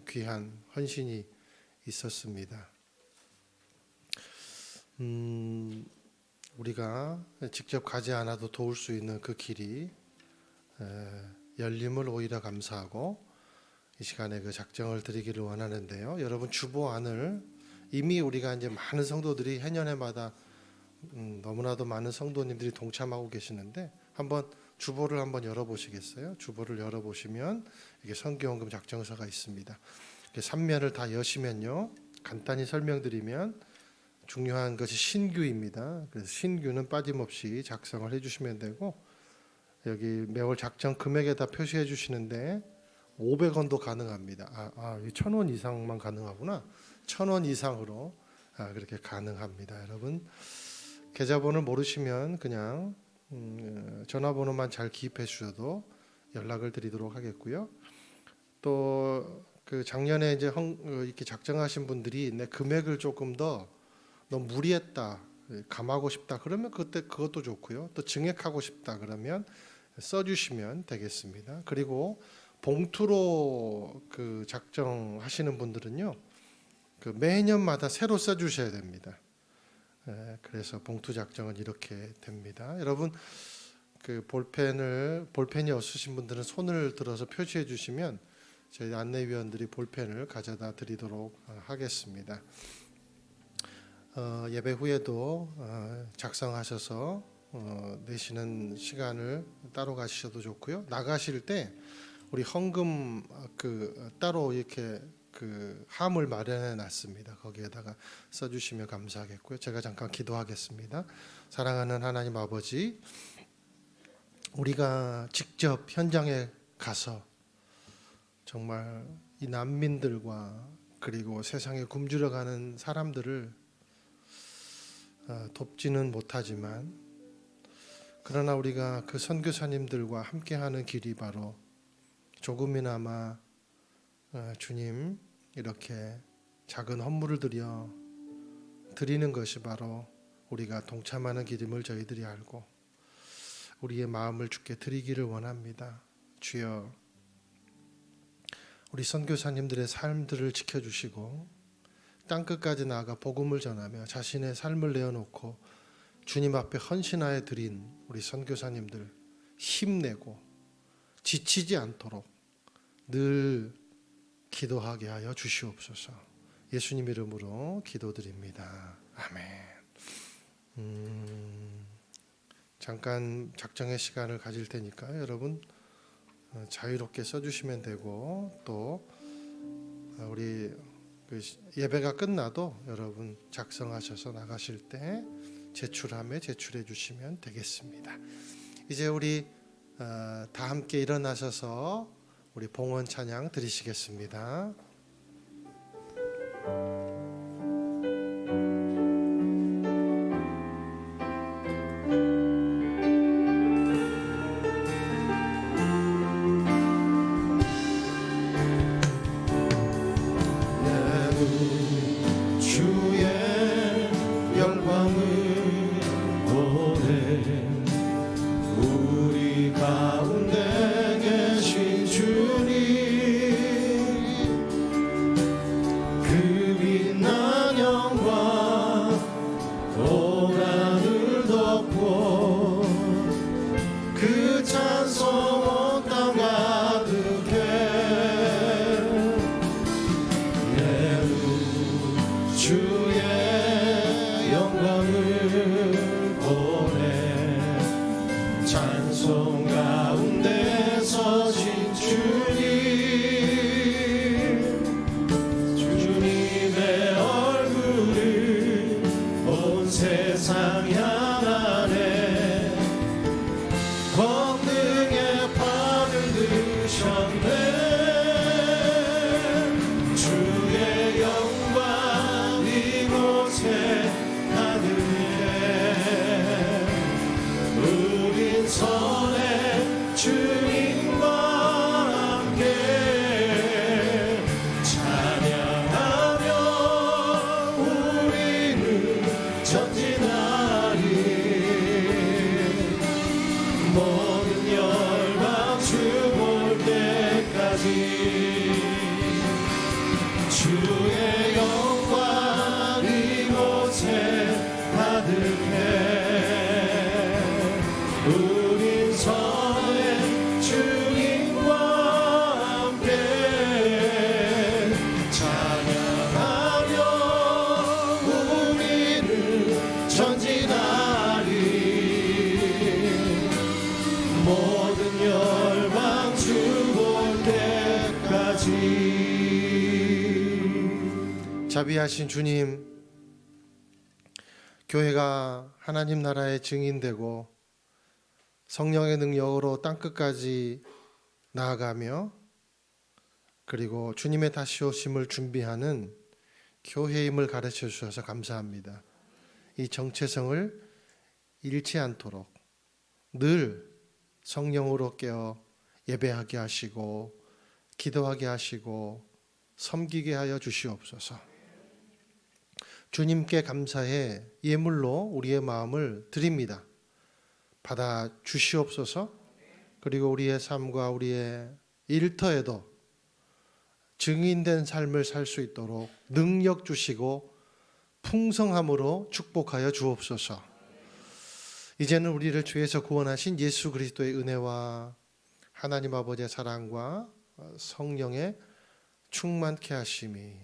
귀한 헌신이 있었습니다. 우리가 직접 가지 않아도 도울 수 있는 그 길이 열림을 오히려 감사하고 이 시간에 그 작정을 드리기를 원하는데요. 여러분 주보안을 이미 우리가 이제 많은 성도들이 해년해마다 너무나도 많은 성도님들이 동참하고 계시는데 한번 주보를 한번 열어보시겠어요? 주보를 열어보시면 이게 선교헌금 작정서가 있습니다. 3면을 다 여시면요, 간단히 설명드리면 중요한 것이 신규입니다. 그래서 신규는 빠짐없이 작성을 해주시면 되고 여기 매월 작정 금액에다 표시해 주시는데 500원도 가능합니다. 1,000원 이상만 가능하구나. 1,000원 이상으로 그렇게 가능합니다. 여러분 계좌번호 모르시면 그냥 전화번호만 잘 기입해 주셔도 연락을 드리도록 하겠고요. 또 그 작년에 이제 이렇게 작정하신 분들이 내 금액을 조금 더 너무 무리했다, 감하고 싶다 그러면 그때 그것도 좋고요. 또 증액하고 싶다 그러면 써주시면 되겠습니다. 그리고 봉투로 그 작정하시는 분들은요, 그 매년마다 새로 써주셔야 됩니다. 그래서 봉투 작정은 이렇게 됩니다. 여러분 그 볼펜이 없으신 분들은 손을 들어서 표시해 주시면 저희 안내위원들이 볼펜을 가져다 드리도록 하겠습니다. 예배 후에도 작성하셔서 내시는 시간을 따로 가시셔도 좋고요. 나가실 때 우리 헌금 따로 이렇게 그 함을 마련해 놨습니다. 거기에다가 써주시면 감사하겠고요. 제가 잠깐 기도하겠습니다. 사랑하는 하나님 아버지, 우리가 직접 현장에 가서 정말 이 난민들과 그리고 세상에 굶주려가는 사람들을 돕지는 못하지만 그러나 우리가 그 선교사님들과 함께하는 길이 바로 조금이나마 주님 이렇게 작은 헌물을 드리는 것이 바로 우리가 동참하는 길임을 저희들이 알고 우리의 마음을 주께 드리기를 원합니다. 주여, 우리 선교사님들의 삶들을 지켜주시고 땅끝까지 나아가 복음을 전하며 자신의 삶을 내어놓고 주님 앞에 헌신하여 드린 우리 선교사님들 힘내고 지치지 않도록 늘 기도하게 하여 주시옵소서. 예수님 이름으로 기도드립니다. 아멘. 잠깐 작정의 시간을 가질 테니까 여러분 자유롭게 써주시면 되고 또 우리 예배가 끝나도 여러분 작성하셔서 나가실 때 제출함에 제출해 주시면 되겠습니다. 이제 우리 다 함께 일어나셔서 우리 봉헌 찬양 드리시겠습니다. 주의 영광 이곳에 모든 열방 주볼 때까지. 자비하신 주님, 교회가 하나님 나라의 증인되고 성령의 능력으로 땅끝까지 나아가며 그리고 주님의 다시 오심을 준비하는 교회임을 가르쳐 주셔서 감사합니다. 이 정체성을 잃지 않도록 늘 성령으로 깨어 예배하게 하시고 기도하게 하시고 섬기게 하여 주시옵소서. 주님께 감사해 예물로 우리의 마음을 드립니다. 받아 주시옵소서. 그리고 우리의 삶과 우리의 일터에도 증인된 삶을 살 수 있도록 능력 주시고 풍성함으로 축복하여 주옵소서. 이제는 우리를 주에서 구원하신 예수 그리스도의 은혜와 하나님 아버지의 사랑과 성령의 충만케 하심이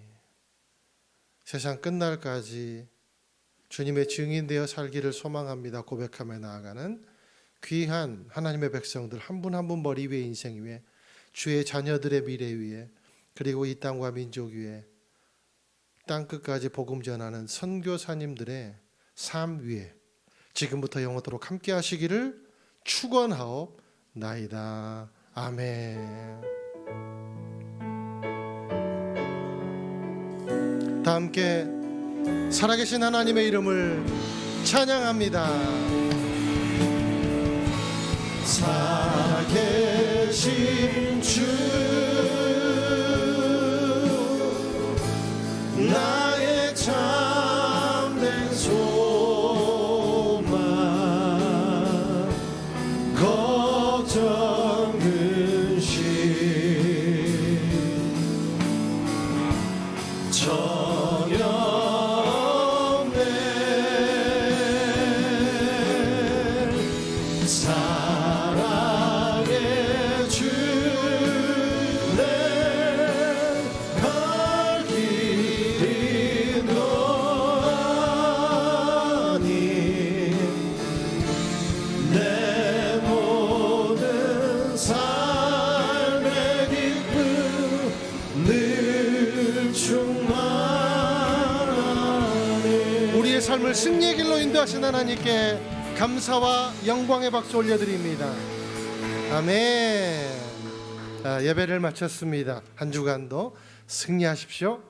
세상 끝날까지 주님의 증인되어 살기를 소망합니다 고백하며 나아가는 귀한 하나님의 백성들 한 분 한 분 머리 위에 인생 위에 주의 자녀들의 미래 위에 그리고 이 땅과 민족 위에 땅끝까지 복음 전하는 선교사님들의 삶 위에 지금부터 영원토록 함께 하시기를 축원하옵나이다. 아멘. 다 함께 살아계신 하나님의 이름을 찬양합니다. 살아계신 주 나의 참된 소망 걱정 근심 전혀 없네 사랑의 주내 갈 길이 너니 내 모든 삶의 기쁨 늘 충만하네. 우리의 삶을 승리의 길로 인도하신 하나님께 감사와 영광의 박수 올려드립니다. 아멘. 예배를 마쳤습니다. 한 주간도 승리하십시오.